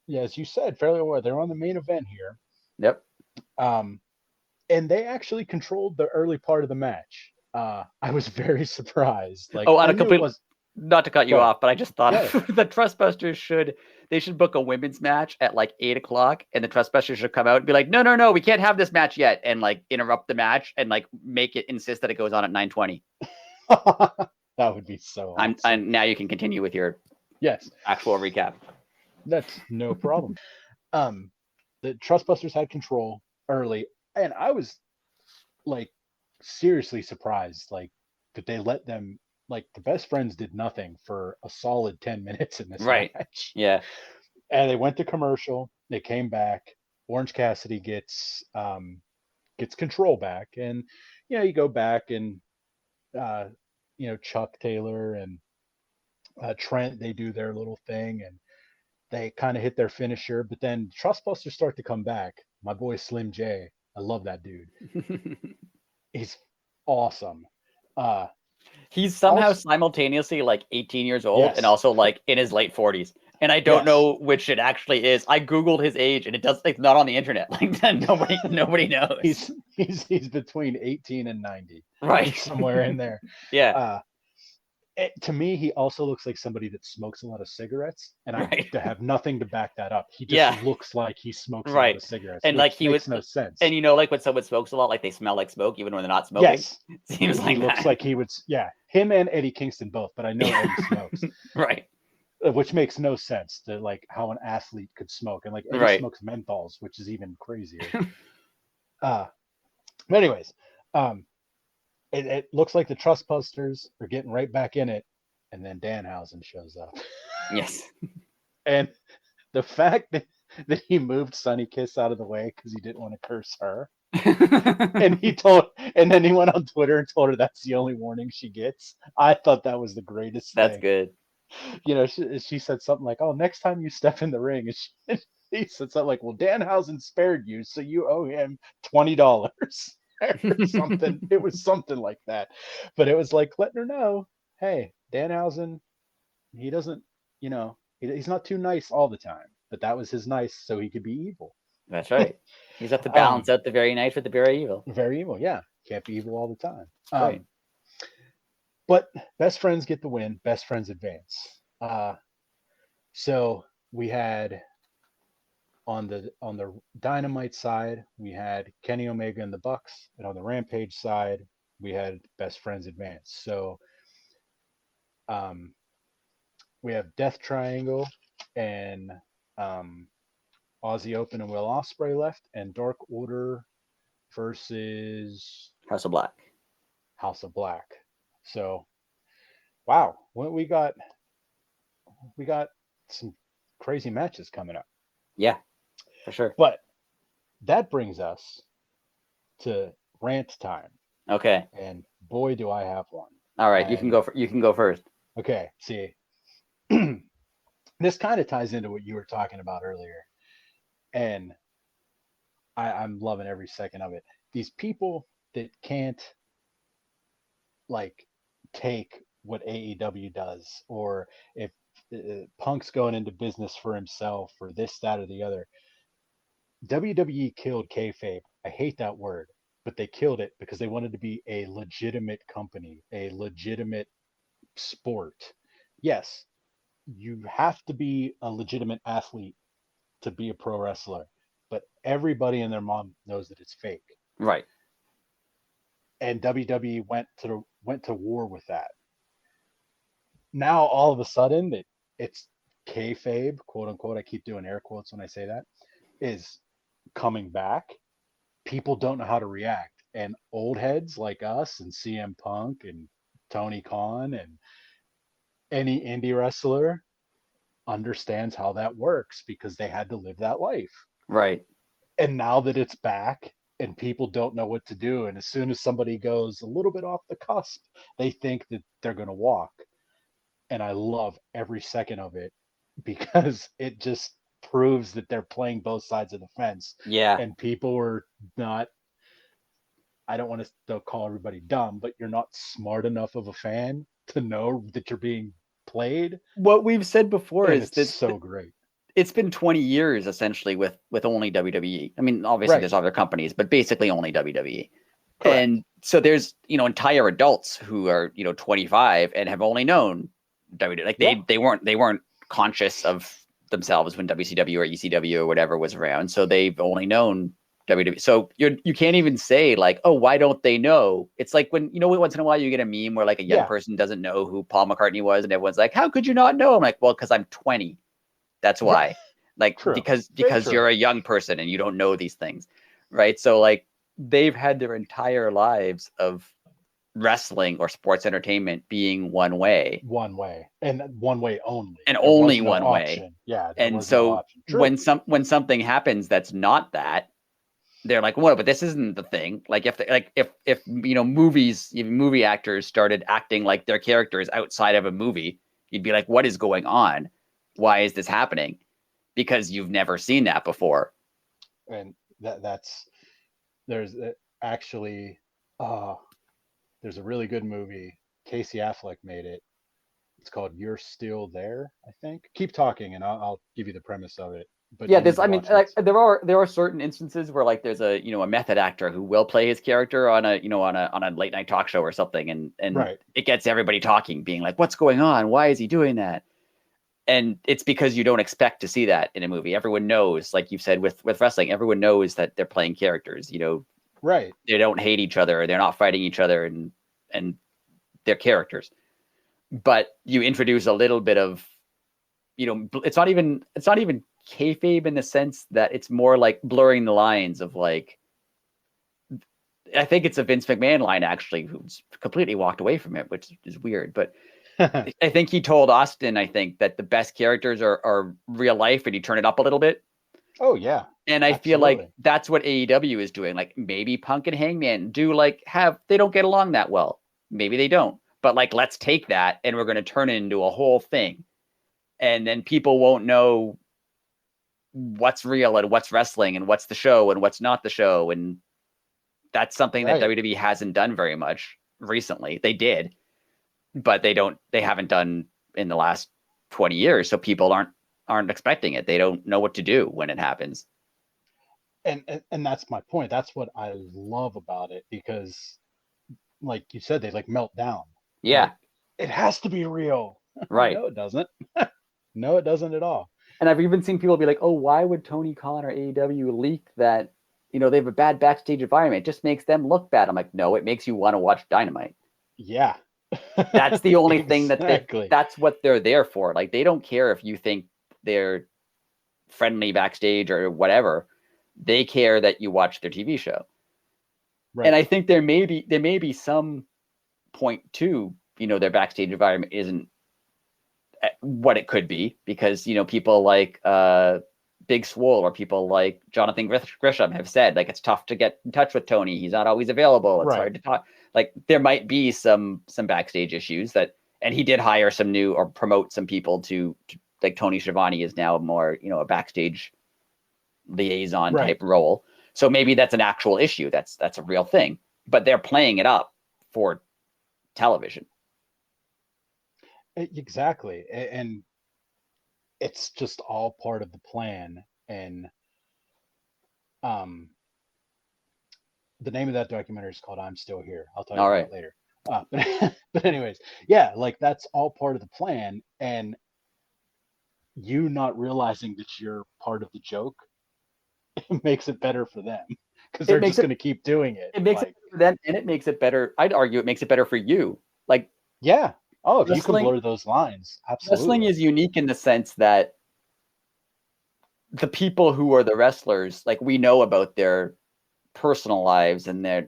Yeah, as you said, fairly well. They're on the main event here. Yep. And they actually controlled the early part of the match. I was very surprised. Like, not to cut you off, but I just thought the Trustbusters should book a women's match at like 8:00, and the Trustbusters should come out and be like, no, we can't have this match yet, and like interrupt the match and like make it insist that it goes on at 9:20. That would be so awesome. And now you can continue with your actual recap. That's no problem. The Trustbusters had control early, and I was like seriously surprised, like that they let them, like the Best Friends did nothing for a solid 10 minutes in this match. Yeah. And they went to commercial, they came back, Orange Cassidy gets control back, and you go back and Chuck Taylor and Trent, they do their little thing, and they kind of hit their finisher, but then Trustbusters start to come back. My boy Slim J, I love that dude. He's awesome. He's somehow simultaneously like 18 years old and also like in his late 40s. And I don't know which it actually is. I Googled his age, and it's not on the internet. Like nobody knows. He's between 18 and 90. Right. Somewhere in there. Yeah. To me, he also looks like somebody that smokes a lot of cigarettes, and I have nothing to back that up. He just looks like he smokes a lot of cigarettes, and like he makes no sense. And like when someone smokes a lot, like they smell like smoke even when they're not smoking. Yes, seems like he looks like he would. Yeah, him and Eddie Kingston both, but I know Eddie smokes. Right. Which makes no sense to like how an athlete could smoke, and like Eddie smokes menthols, which is even crazier. But anyways, It looks like the Trustbusters are getting right back in it, and then Danhausen shows up. Yes. And the fact that he moved Sunny Kiss out of the way because he didn't want to curse her. and then he went on Twitter and told her that's the only warning she gets. I thought that was the greatest thing. That's good. she said something like, "Oh, next time you step in the ring," and he said something like, "Well, Danhausen spared you, so you owe him $20 or something." It was something like that, but it was like letting her know, "Hey, Danhausen, he doesn't, he's not too nice all the time, but that was his nice so he could be evil." That's right. He's got to balance out the very nice with the very evil. Very evil, yeah. Can't be evil all the time. Right. But best friends get the win. Best friends advance. So we had on the Dynamite side, we had Kenny Omega and the Bucks, and on the Rampage side, we had best friends advance. So we have Death Triangle and Aussie Open and Will Ospreay left, and Dark Order versus House of Black. So, wow, we got some crazy matches coming up. Yeah, for sure. But that brings us to rant time. Okay. And boy, do I have one. All right, you can go first. Okay. See, this kind of ties into what you were talking about earlier, and I'm loving every second of it. These people that can't take what AEW does, or if Punk's going into business for himself, or this, that, or the other. WWE killed kayfabe. I hate that word, but they killed it because they wanted to be a legitimate company, a legitimate sport. Yes, you have to be a legitimate athlete to be a pro wrestler, but everybody and their mom knows that it's fake. Right. And WWE went to war with that. Now all of a sudden it's kayfabe, quote unquote, I keep doing air quotes when I say that, is coming back. People don't know how to react, and old heads like us and CM Punk and Tony Khan and any indie wrestler understands how that works because they had to live that life. Right. And now that it's back and people don't know what to do, and as soon as somebody goes a little bit off the cusp, they think that they're going to walk. And I love every second of it because it just proves that they're playing both sides of the fence. Yeah. And people are not, I don't want to call everybody dumb, but you're not smart enough of a fan to know that you're being played. What we've said before and is that so great. It's been 20 years essentially with only WWE. I mean, obviously there's other companies, but basically only WWE. Correct. And so there's, entire adults who are, 25 and have only known WWE. Like they weren't conscious of themselves when WCW or ECW or whatever was around. So they've only known WWE. So you can't even say like, oh, why don't they know? It's like when, once in a while you get a meme where like a young person doesn't know who Paul McCartney was and everyone's like, how could you not know? I'm like, well, because I'm 20. That's why. Like, true. because you're a young person and you don't know these things. Right. So like they've had their entire lives of wrestling or sports entertainment being one way and one way only, and only one way. Yeah. And so when something happens that's not that, they're like, what? But this isn't the thing. Like if movies, even movie actors started acting like their characters outside of a movie, you'd be like, what is going on? Why is this happening? Because you've never seen that before. And there's actually there's a really good movie. Casey Affleck made it. It's called You're Still There, I think. Keep talking and I'll give you the premise of it. But yeah, there are certain instances where like there's a method actor who will play his character on a late night talk show or something, and it gets everybody talking, being like, what's going on? Why is he doing that? And it's because you don't expect to see that in a movie. Everyone knows, like you've said with wrestling, everyone knows that they're playing characters, right. They don't hate each other. They're not fighting each other and they're characters. But you introduce a little bit of, it's not even kayfabe in the sense that it's more like blurring the lines of like, I think it's a Vince McMahon line actually, who's completely walked away from it, which is weird, but I think he told Austin, that the best characters are real life and you turn it up a little bit. Oh yeah. And I feel like that's what AEW is doing. Like maybe Punk and Hangman do they don't get along that well. Maybe they don't, but like, let's take that and we're going to turn it into a whole thing. And then people won't know what's real and what's wrestling and what's the show and what's not the show. And that's something that WWE hasn't done very much recently. They did, but they haven't done in the last 20 years. So people aren't expecting it. They don't know what to do when it happens. And that's my point. That's what I love about it, because like you said, they like melt down. Yeah. Like, it has to be real. Right. No, it doesn't. No, it doesn't at all. And I've even seen people be like, oh, why would Tony Khan or AEW leak that, they have a bad backstage environment? It just makes them look bad. I'm like, no, it makes you want to watch Dynamite. Yeah. That's the only thing that's what they're there for. Like, they don't care if you think they're friendly backstage or whatever. They care that you watch their TV show. Right. And I think there may be some point to, their backstage environment isn't what it could be, because, people like Big Swole or people like Jonathan Grisham have said, like, it's tough to get in touch with Tony. He's not always available. It's hard to talk. Like, there might be some backstage issues and he did hire some new or promote some people to like Tony Schiavone is now more, a backstage liaison type role. So maybe that's an actual issue. That's a real thing, but they're playing it up for television. Exactly. And it's just all part of the plan. And the name of that documentary is called I'm Still Here. I'll tell you about it later. But anyways, yeah, like, that's all part of the plan. And you not realizing that you're part of the joke, it makes it better for them, because they're just going to keep doing it. It makes it better for them, and it makes it better. I'd argue it makes it better for you. Like, yeah. Oh, if you can blur those lines, absolutely. Wrestling is unique in the sense that the people who are the wrestlers, like, we know about their personal lives and their,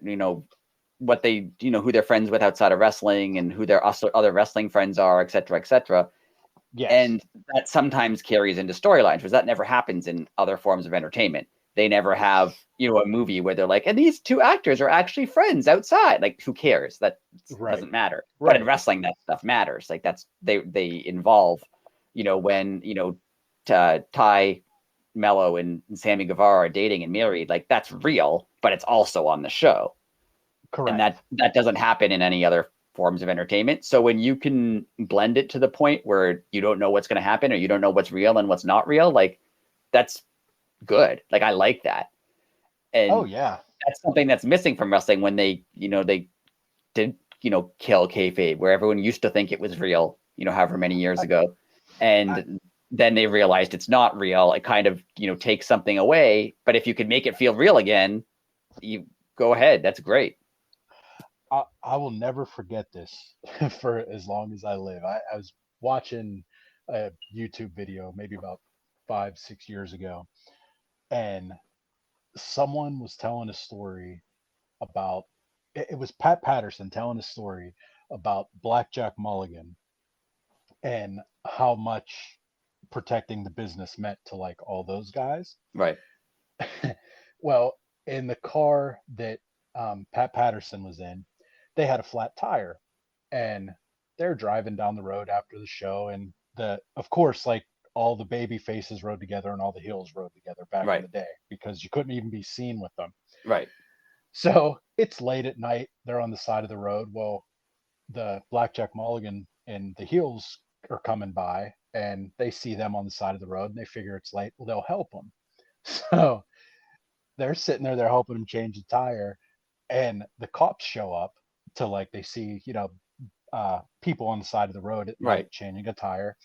what they, who they're friends with outside of wrestling and who their other wrestling friends are, et cetera, et cetera. Yes. And that sometimes carries into storylines, because that never happens in other forms of entertainment. They never have, a movie where they're like, and these two actors are actually friends outside. Like, who cares? That doesn't matter. But in wrestling, that stuff matters. Like, that's, they involve, when, Ty Mello and Sammy Guevara are dating and married, like, that's real, but it's also on the show. Correct. And that doesn't happen in any other forms of entertainment. So when you can blend it to the point where you don't know what's going to happen, or you don't know what's real and what's not real, like, that's good. Like, I like that. And that's something that's missing from wrestling when they did, kill kayfabe, where everyone used to think it was real, however many years ago. And then they realized it's not real. It kind of, takes something away. But if you could make it feel real again, you go ahead. That's great. I will never forget this for as long as I live. I was watching a YouTube video maybe about 5-6 years ago, and someone was telling a story about, it was Pat Patterson telling a story about Blackjack Mulligan and how much protecting the business meant to, like, all those guys. Right. Well, in the car that Pat Patterson was in, they had a flat tire, and they're driving down the road after the show, and of course, like, all the baby faces rode together and all the heels rode together back in the day, because you couldn't even be seen with them. Right. So it's late at night. They're on the side of the road. Well, the Blackjack Mulligan and the heels are coming by, and they see them on the side of the road, and they figure it's late. Well, they'll help them. So they're sitting there, they're helping them change the tire, and the cops show up to, like, they see, people on the side of the road at night changing a tire.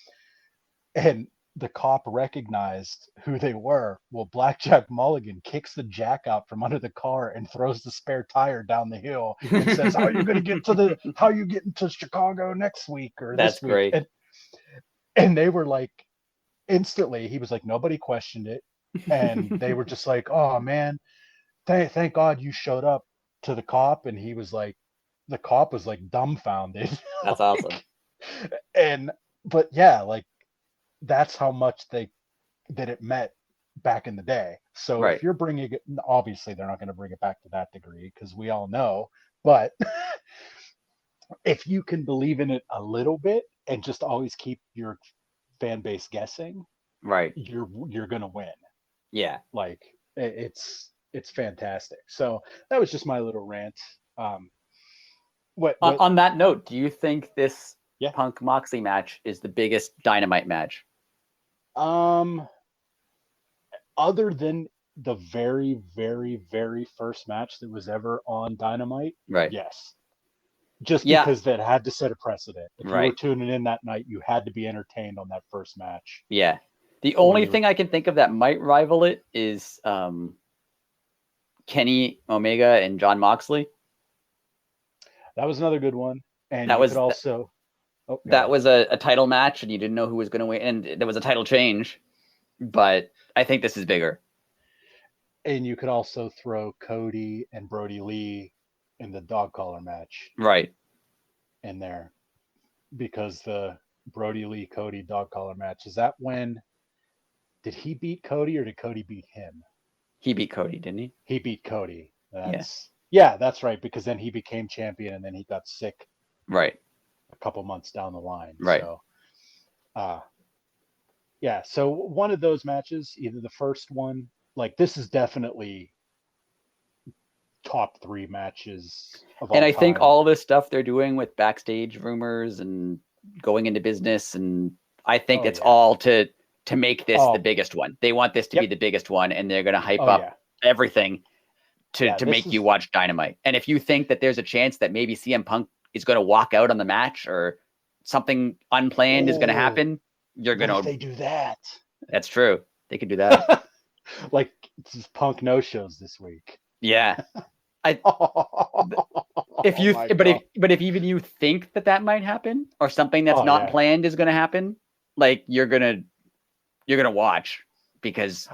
And the cop recognized who they were. Well, Blackjack Mulligan kicks the jack out from under the car and throws the spare tire down the hill and says, how are you getting to Chicago next week or this week? Great. And they were like, instantly, he was like, nobody questioned it. And they were just like, oh man, thank God you showed up to the cop. And he was like, the cop was like dumbfounded. That's awesome. But yeah, like, that's how much that it meant back in the day. So if you're bringing it, obviously they're not going to bring it back to that degree, because we all know, but if you can believe in it a little bit and just always keep your fan base guessing, right, you're gonna win. Yeah, like it's fantastic. So that was just my little rant. What on that note, do you think this yeah. Punk Moxley match is the biggest Dynamite match? Other than the very, very, very first match that was ever on Dynamite, right? Yes. Just because that had to set a precedent. If you were tuning in that night, you had to be entertained on that first match. Yeah. The only thing I can think of that might rival it is Kenny Omega and Jon Moxley. That was another good one. And that was also that was a title match, and you didn't know who was going to win, and there was a title change. But I think this is bigger. And you could also throw Cody and Brody Lee in the dog collar match. Right. In there. Because the Brody Lee Cody dog collar match, is that when did he beat Cody or did Cody beat him? He beat Cody, didn't he? He beat Cody. Yeah, that's right, because then he became champion and then he got sick. Right. A couple months down the line. Right. So yeah, so one of those matches, either the first one, like this is definitely top 3 matches of all time. And I think all this stuff they're doing with backstage rumors and going into business, and I think it's all to make this the biggest one. They want this to be the biggest one, and they're going to hype up everything to make you watch Dynamite. And if you think that there's a chance that maybe CM Punk is going to walk out on the match or something unplanned is going to happen, you're going to... If they do that. That's true. They could do that. Like Punk no-shows this week. Yeah. If even you think that might happen, or something that's not planned is going to happen, like you're gonna watch, because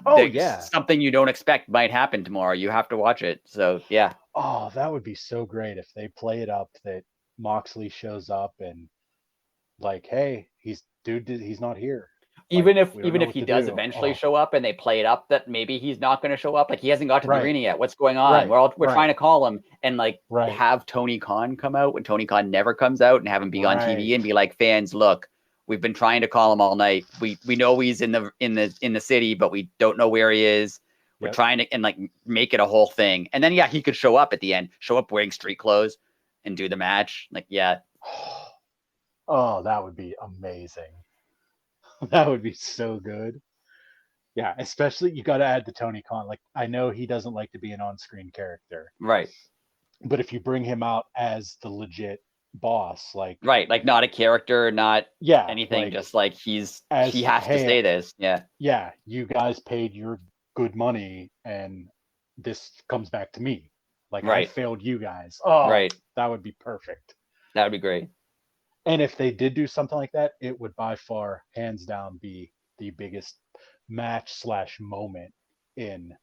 something you don't expect might happen tomorrow. You have to watch it. So yeah. Oh, that would be so great if they play it up that Moxley shows up and like, hey, he's not here. Even if he does eventually show up, and they play it up that maybe he's not going to show up, like he hasn't got to the arena yet. What's going on? We're trying to call him, and have Tony Khan come out when Tony Khan never comes out, and have him be on TV and be like, fans, look, we've been trying to call him all night. We know he's in the city, but we don't know where he is. We're trying to, and make it a whole thing. And then he could show up at the end, show up wearing street clothes and do the match. Oh, that would be amazing. That would be so good. Yeah, especially you got to add the Tony Khan. Like, I know he doesn't like to be an on-screen character. Right. But if you bring him out as the legit boss, not a character, not anything, just he has to say this. Yeah. Yeah, you guys paid your good money and this comes back to me. I failed you guys. Oh, that would be perfect. That would be great. And if they did do something like that, it would by far, hands down, be the biggest match / moment in.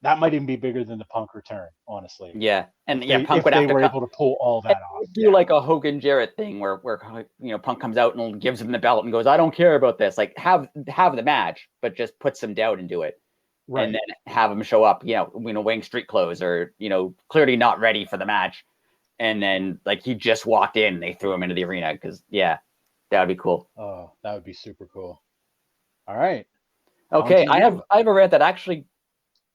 That might even be bigger than the Punk return, honestly. Yeah, and Punk would have to able to pull all that off. Do like a Hogan Jarrett thing where Punk comes out and gives him the belt and goes, "I don't care about this." Have the match, but just put some doubt into it, and then have him show up, wearing street clothes or clearly not ready for the match. And then he just walked in and they threw him into the arena because that would be cool. Oh, that would be super cool. All right. Okay. I have a rant that actually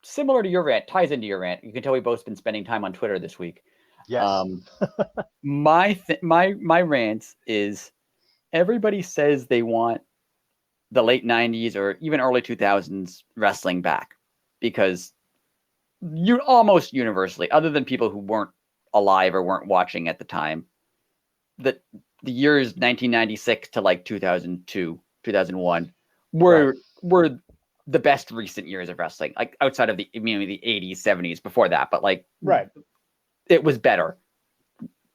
similar to your rant, ties into your rant. You can tell we've both been spending time on Twitter this week. Yes. My rant is everybody says they want the late 90s or even early 2000s wrestling back because you almost universally, other than people who weren't alive or weren't watching at the time, that the years 1996 to 2002, 2001 were the best recent years of wrestling, outside of the 80s, 70s before that, but it was better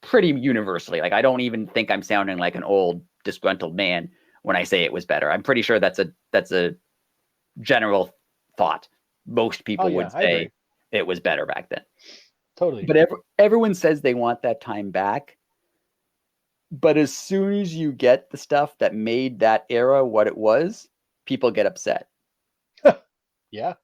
pretty universally. I don't even think I'm sounding like an old disgruntled man when I say it was better. I'm pretty sure that's a general thought. Most people would say it was better back then. Totally. But everyone says they want that time back. But as soon as you get the stuff that made that era what it was, people get upset. Yeah.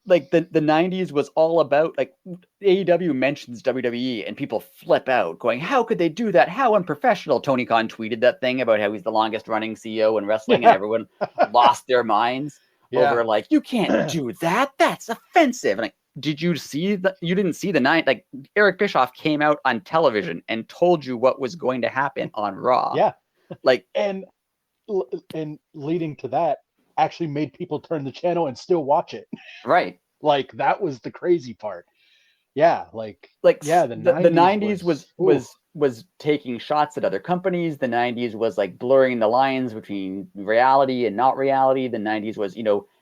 like the 90s was all about, like, AEW mentions WWE and people flip out going, how could they do that? How unprofessional. Tony Khan tweeted that thing about how he's the longest running CEO in wrestling, and everyone lost their minds over like, you can't do that. That's offensive. And like, did you see that? You didn't see the night, like Eric Bischoff came out on television and told you what was going to happen on Raw. Yeah. Like, and leading to that, actually made people turn the channel and still watch it. Right. Like, that was the crazy part. Yeah. The 90s was taking shots at other companies. The 90s was like blurring the lines between reality and not reality. The 90s was,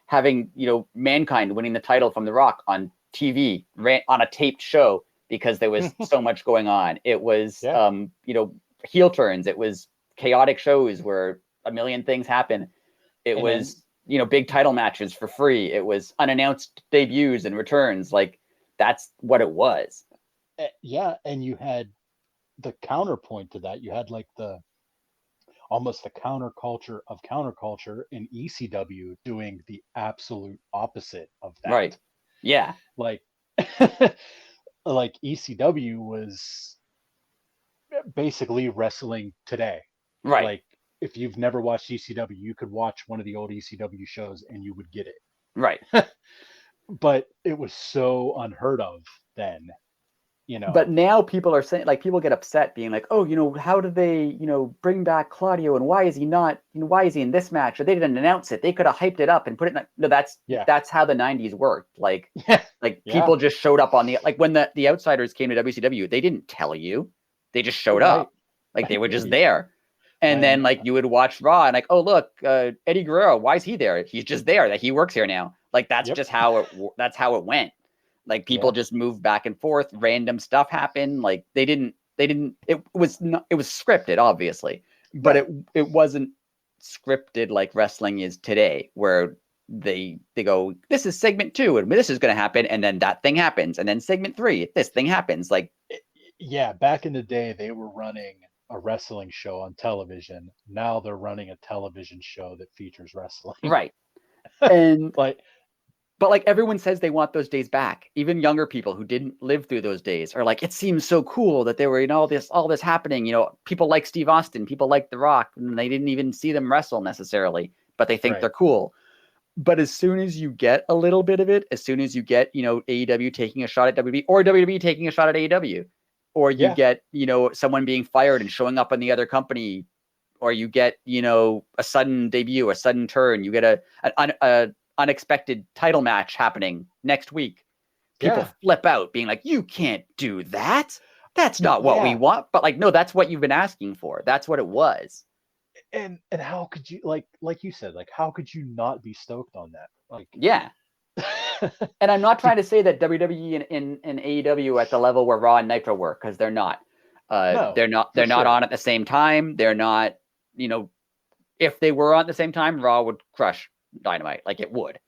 having, Mankind winning the title from The Rock on TV, on a taped show, because there was so much going on. It was, heel turns. It was chaotic shows where a million things happen. It was big title matches for free. It was unannounced debuts and returns. Like, that's what it was. Yeah. And you had the counterpoint to that. You had like almost the counterculture of counterculture in ECW doing the absolute opposite of that. Right. Yeah. Like, like ECW was basically wrestling today. Right. Like, if you've never watched ECW, you could watch one of the old ECW shows and you would get it. Right. But it was so unheard of then, But now people are saying, like, people get upset being like, oh, how do they, bring back Claudio, and why is he not, why is he in this match? Or they didn't announce it. They could have hyped it up and put it in. No, that's how the 90s worked. Like, people just showed up on like when the outsiders came to WCW, they didn't tell you. They just showed up. Like, they were just there. And then, like, you would watch Raw and like, oh, look, Eddie Guerrero, why is he there? He's just there. That he works here now. Like, that's just how it went. Like, people just moved back and forth. Random stuff happened. Like, it was scripted, obviously, but it wasn't scripted like wrestling is today, where they go, this is segment 2 and this is going to happen. And then that thing happens. And then segment 3, this thing happens. Like, yeah, back in the day, they were running a wrestling show on television. Now they're running a television show that features wrestling. Right. And but like, everyone says they want those days back. Even younger people who didn't live through those days are like, it seems so cool that there were, all this happening. People like Steve Austin, people like The Rock, and they didn't even see them wrestle necessarily, but they think they're cool. But as soon as you get a little bit of it, as soon as you get, AEW taking a shot at WWE, or WWE taking a shot at AEW, or you get, someone being fired and showing up in the other company, or you get, a sudden debut, a sudden turn, you get a unexpected title match happening next week, people flip out being like, you can't do that. That's not what we want. But like, no, that's what you've been asking for. That's what it was. And how could you, like you said, like, how could you not be stoked on that? Like, yeah. And I'm not trying to say that WWE and AEW at the level where Raw and Nitro were, because they're not. They're not on at the same time. They're not, if they were on at the same time, Raw would crush Dynamite. Like, it would.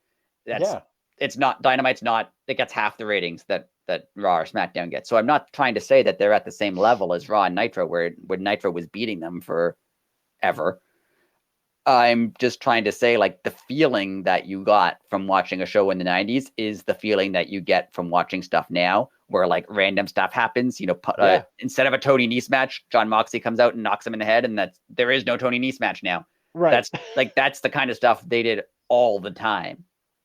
It's not, Dynamite's not, it gets half the ratings that Raw or SmackDown gets. So I'm not trying to say that they're at the same level as Raw and Nitro, where Nitro was beating them forever. I'm just trying to say, like, the feeling that you got from watching a show in the 90s is the feeling that you get from watching stuff now, where like random stuff happens. Instead of a Tony Nese match, Jon Moxley comes out and knocks him in the head, and there is no Tony Nese match now. Right. That's the kind of stuff they did all the time.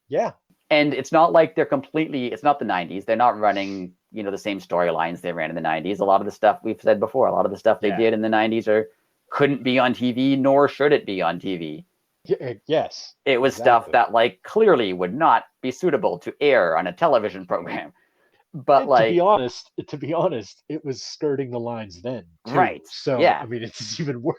Yeah. And it's not like it's not the 90s. They're not running, the same storylines they ran in the 90s. A lot of the stuff we've said before, a lot of the stuff they did in the 90s couldn't be on TV, nor should it be on TV. Yes. It was stuff that like clearly would not be suitable to air on a television program. But and to be honest, it was skirting the lines then, too. Right. So I mean, it's even worse.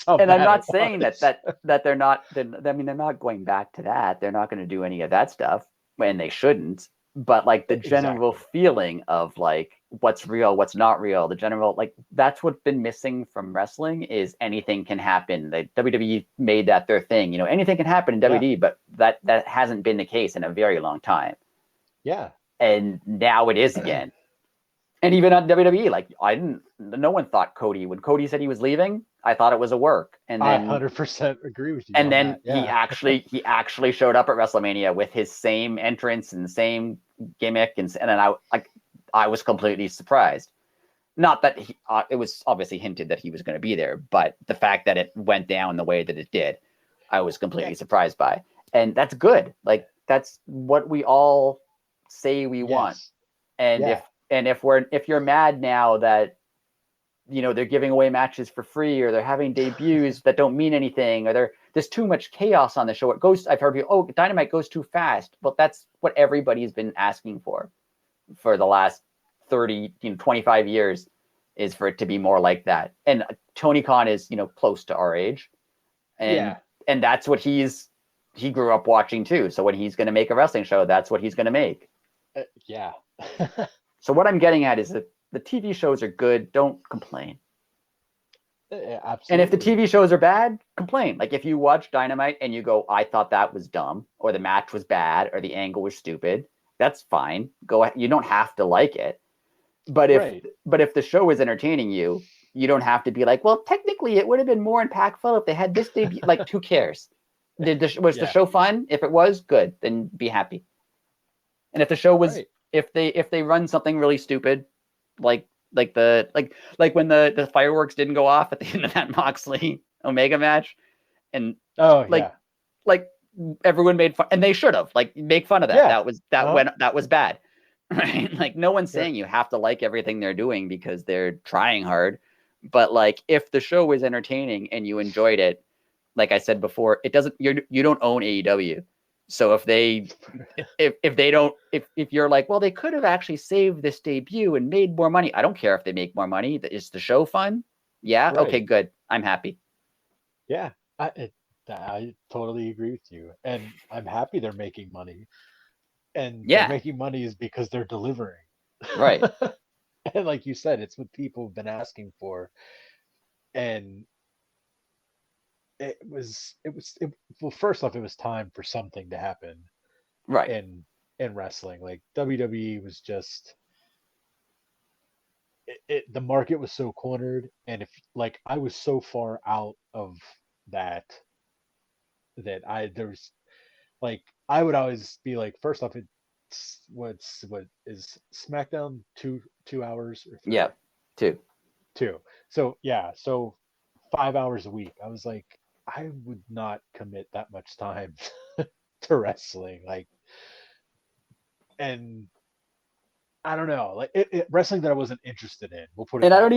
And I'm not saying that they're not. They're not going back to that. They're not going to do any of that stuff, and they shouldn't. But like the general feeling of like what's real, what's not real, the general, like, that's what's been missing from wrestling is anything can happen. The WWE made that their thing. Anything can happen in WWE, but that hasn't been the case in a very long time. Yeah. And now it is again. And even on WWE, like, no one thought Cody, when Cody said he was leaving, I thought it was a work. And then I 100% agree with you. And then he actually showed up at WrestleMania with his same entrance and the same gimmick, and then I was completely surprised. Not that it was obviously hinted that he was going to be there, but the fact that it went down the way that it did, I was completely surprised by. And that's good. Like, that's what we all say we want. And if you're mad now that, they're giving away matches for free, or they're having debuts that don't mean anything, or there's too much chaos on the show. I've heard people, Dynamite goes too fast. Well, that's what everybody's been asking for the last 30, 25 years, is for it to be more like that. And Tony Khan is, close to our age. And that's what he grew up watching too. So when he's going to make a wrestling show, that's what he's going to make. So what I'm getting at is that the TV shows are good. Don't complain. Absolutely. And if the TV shows are bad, complain. Like, if you watch Dynamite and you go, I thought that was dumb, or the match was bad, or the angle was stupid, that's fine. Go ahead. You don't have to like it. But if the show is entertaining you, you don't have to be like, well, technically it would have been more impactful if they had this debut. Like, who cares? Was the show fun? If it was, good, then be happy. And if the show was, if they run something really stupid, like when the fireworks didn't go off at the end of that Moxley Omega match, and like everyone made fun, and they should have make fun of that. That was bad, right? Like, no one's saying you have to like everything they're doing because they're trying hard, but like, if the show was entertaining and you enjoyed it, like I said before, it doesn't. You don't own AEW. So if you're like, well, they could have actually saved this debut and made more money. I don't care if they make more money. Is the show fun? Yeah. Right. Okay, good. I'm happy. Yeah. I totally agree with you. And I'm happy they're making money. And they're making money is because they're delivering. Right. And like you said, it's what people have been asking for. And well, first off, it was time for something to happen, right? In wrestling, like WWE was just the market was so cornered, and if I was so far out of that I would always be like, first off, it's what is SmackDown 2 hours or 3? Yeah, two. So 5 hours a week. I was like, I would not commit that much time to wrestling. And I don't know, wrestling that I wasn't interested in. We'll put it. And I don't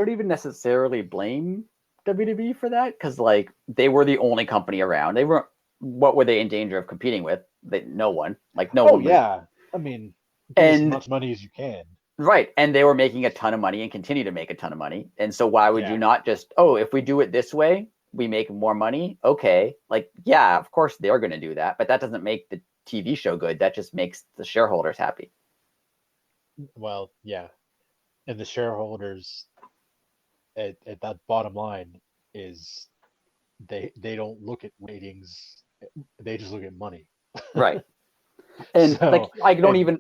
even necessarily blame WWE for that, because they were the only company around. What were they in danger of competing with? No one. Oh yeah, I mean, as much money as you can. Right. And they were making a ton of money and continue to make a ton of money. And so why would you not just, if we do it this way, we make more money? Okay. Of course they're going to do that, but that doesn't make the TV show good. That just makes the shareholders happy. Well, yeah. And the shareholders at that bottom line is they don't look at ratings. They just look at money. Right. And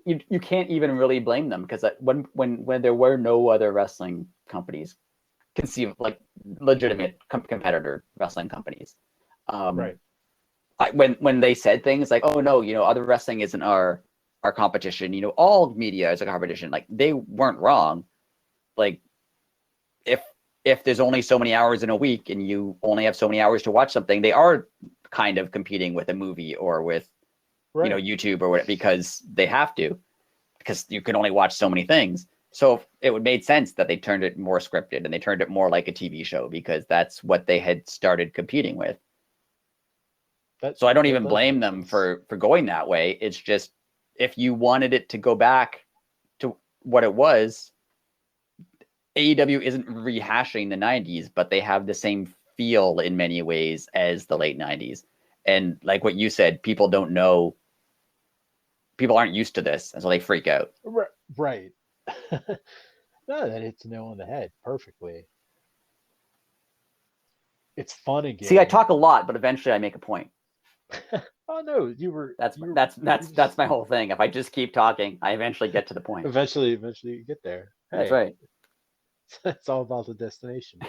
you can't even really blame them, because when there were no other wrestling companies, legitimate competitor wrestling companies, right? When they said things like, "Oh no, other wrestling isn't our competition. All media is a competition." They weren't wrong. If there's only so many hours in a week and you only have so many hours to watch something, they are kind of competing with a movie or with YouTube or whatever, because they have to, because you can only watch so many things. So it would make sense that they turned it more scripted and they turned it more like a TV show, because that's what they had started competing with. So I don't even blame them for going that way. It's just, if you wanted it to go back to what it was, AEW isn't rehashing the 90s, but they have the same feel in many ways as the late 90s. And like what you said, people don't know. People aren't used to this, and so they freak out. Right. No, that hits the nail on the head perfectly. It's fun again. See, I talk a lot, but eventually I make a point. Oh no, that's my whole thing. If I just keep talking, I eventually get to the point. Eventually you get there. Hey, that's right. It's all about the destination.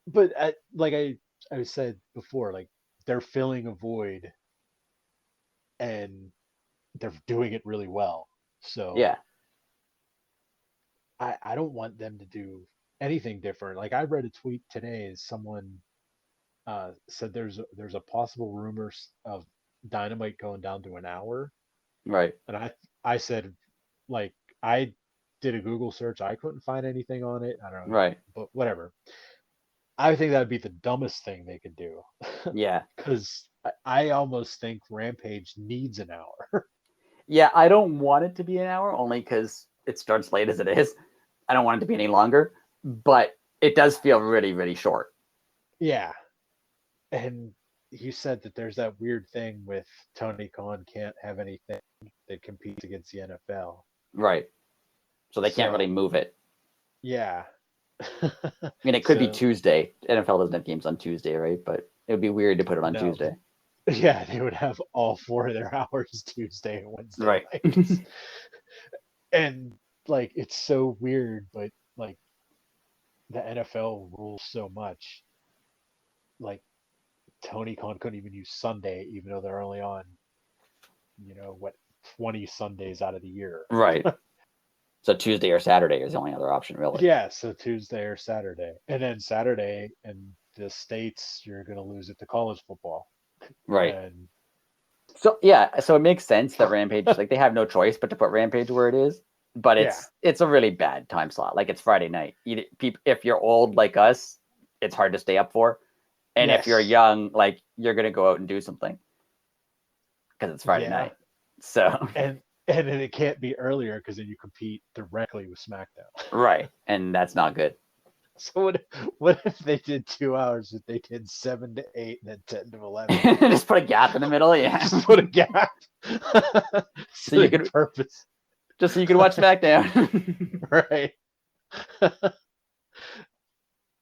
But like I said before, like they're filling a void, and they're doing it really well. So yeah, I don't want them to do anything different. Like I read a tweet today, as someone said there's a possible rumors of Dynamite going down to an hour, right. and I said, like, I did a Google search, I couldn't find anything on it. I don't know, Right. but whatever. I think that'd be the dumbest thing they could do. Yeah. Because I almost think Rampage needs an hour. Yeah, I don't want it to be an hour only because it starts late as it is. I don't want it to be any longer, but it does feel really, really short. Yeah. And you said that there's that weird thing with Tony Khan can't have anything that competes against the NFL. Right. So they can't really move it. Yeah. I mean, it could be Tuesday. NFL doesn't have games on Tuesday, right? But it would be weird to put it on Tuesday. Yeah, they would have all 4 of their hours Tuesday and Wednesday. Right. And like it's so weird, but like the NFL rules so much. Like Tony Khan couldn't even use Sunday, even though they're only on, 20 Sundays out of the year. Right. So Tuesday or Saturday is the only other option, really. Yeah, so Tuesday or Saturday. And then Saturday in the States, you're going to lose it to college football. Right. And so it makes sense that Rampage, like they have no choice but to put Rampage where it is. But it's a really bad time slot. Like it's Friday night. If you're old like us, it's hard to stay up for. And if you're young, like you're gonna go out and do something because it's Friday night. So and then it can't be earlier because then you compete directly with SmackDown. Right, and that's not good. So what if they did 2 hours? If they did 7 to 8 and then 10 to 11? Just put a gap in the middle. Yeah, just put a gap. so you could purpose. Just so you can watch SmackDown. Right.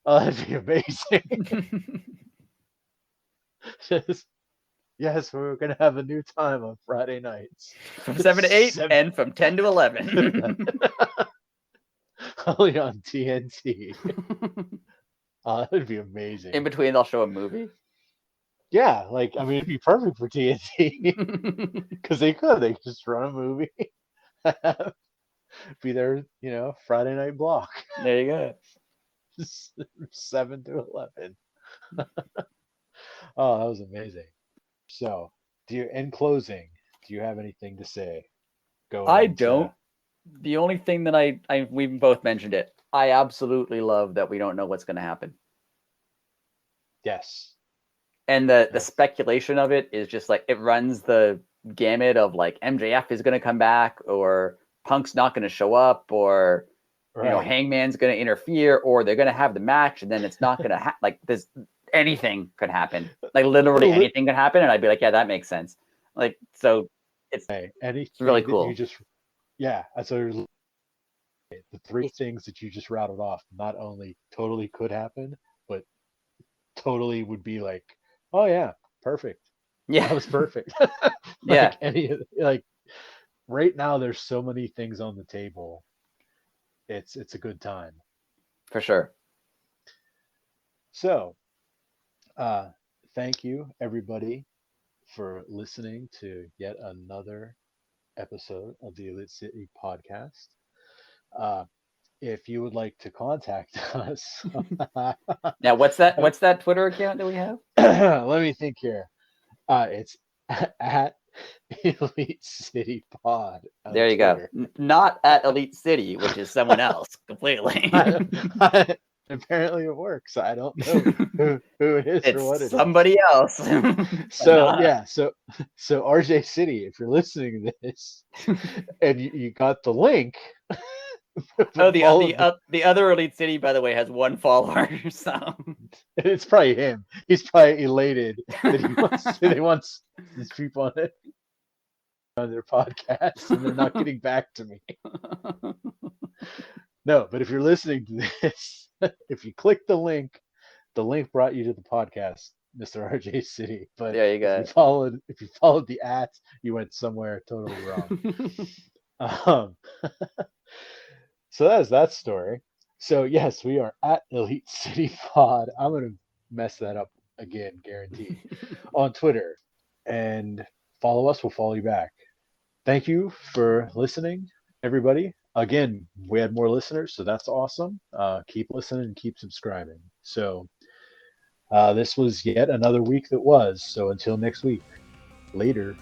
Oh, that'd be amazing. Yes, we're going to have a new time on Friday nights. From 7 to 8 and from 10 to 11. Only on TNT. That'd be amazing. In between, they'll show a movie. Yeah, like, I mean, it'd be perfect for TNT. Because they could just run a movie. Be their, Friday night block. There you go. 7 to 11. Oh, that was amazing. So, in closing, do you have anything to say? I don't. The only thing that we both mentioned it. I absolutely love that we don't know what's going to happen. Yes. And the speculation of it is just like it runs the gamut of like MJF is going to come back, or Punk's not going to show up, or Hangman's going to interfere, or they're going to have the match and then it's not going to like this. Anything could happen. Like literally anything could happen, and I'd be like, yeah, that makes sense. Like so, it's really cool. So the 3 things that you just routed off not only totally could happen, but totally would be like, oh yeah, perfect. Yeah, that was perfect. Right now, there's so many things on the table. It's a good time for sure. So, thank you everybody for listening to yet another episode of the Elite City podcast. If you would like to contact us, now what's that Twitter account that we have? Let me think here. It's at Elite City Pod. There you Twitter. Go. Not at Elite City, which is someone else completely. Apparently it works. I don't know who it is it's or what it somebody is. Else. So RJ City, if you're listening to this and you got the link. The other Elite City, by the way, has 1 follower. So it's probably him. He's probably elated that he wants these people on their podcast, and they're not getting back to me. No, but if you're listening to this, if you click the link brought you to the podcast, Mr. RJ City. But there you go. If you followed the @ you went somewhere totally wrong. So that's that story. So yes, we are at Elite City Pod. I'm gonna mess that up again, guaranteed. On Twitter, and follow us. We'll follow you back. Thank you for listening, everybody. Again, we had more listeners, so that's awesome. Keep listening and keep subscribing. So this was yet another week that was. So until next week, later.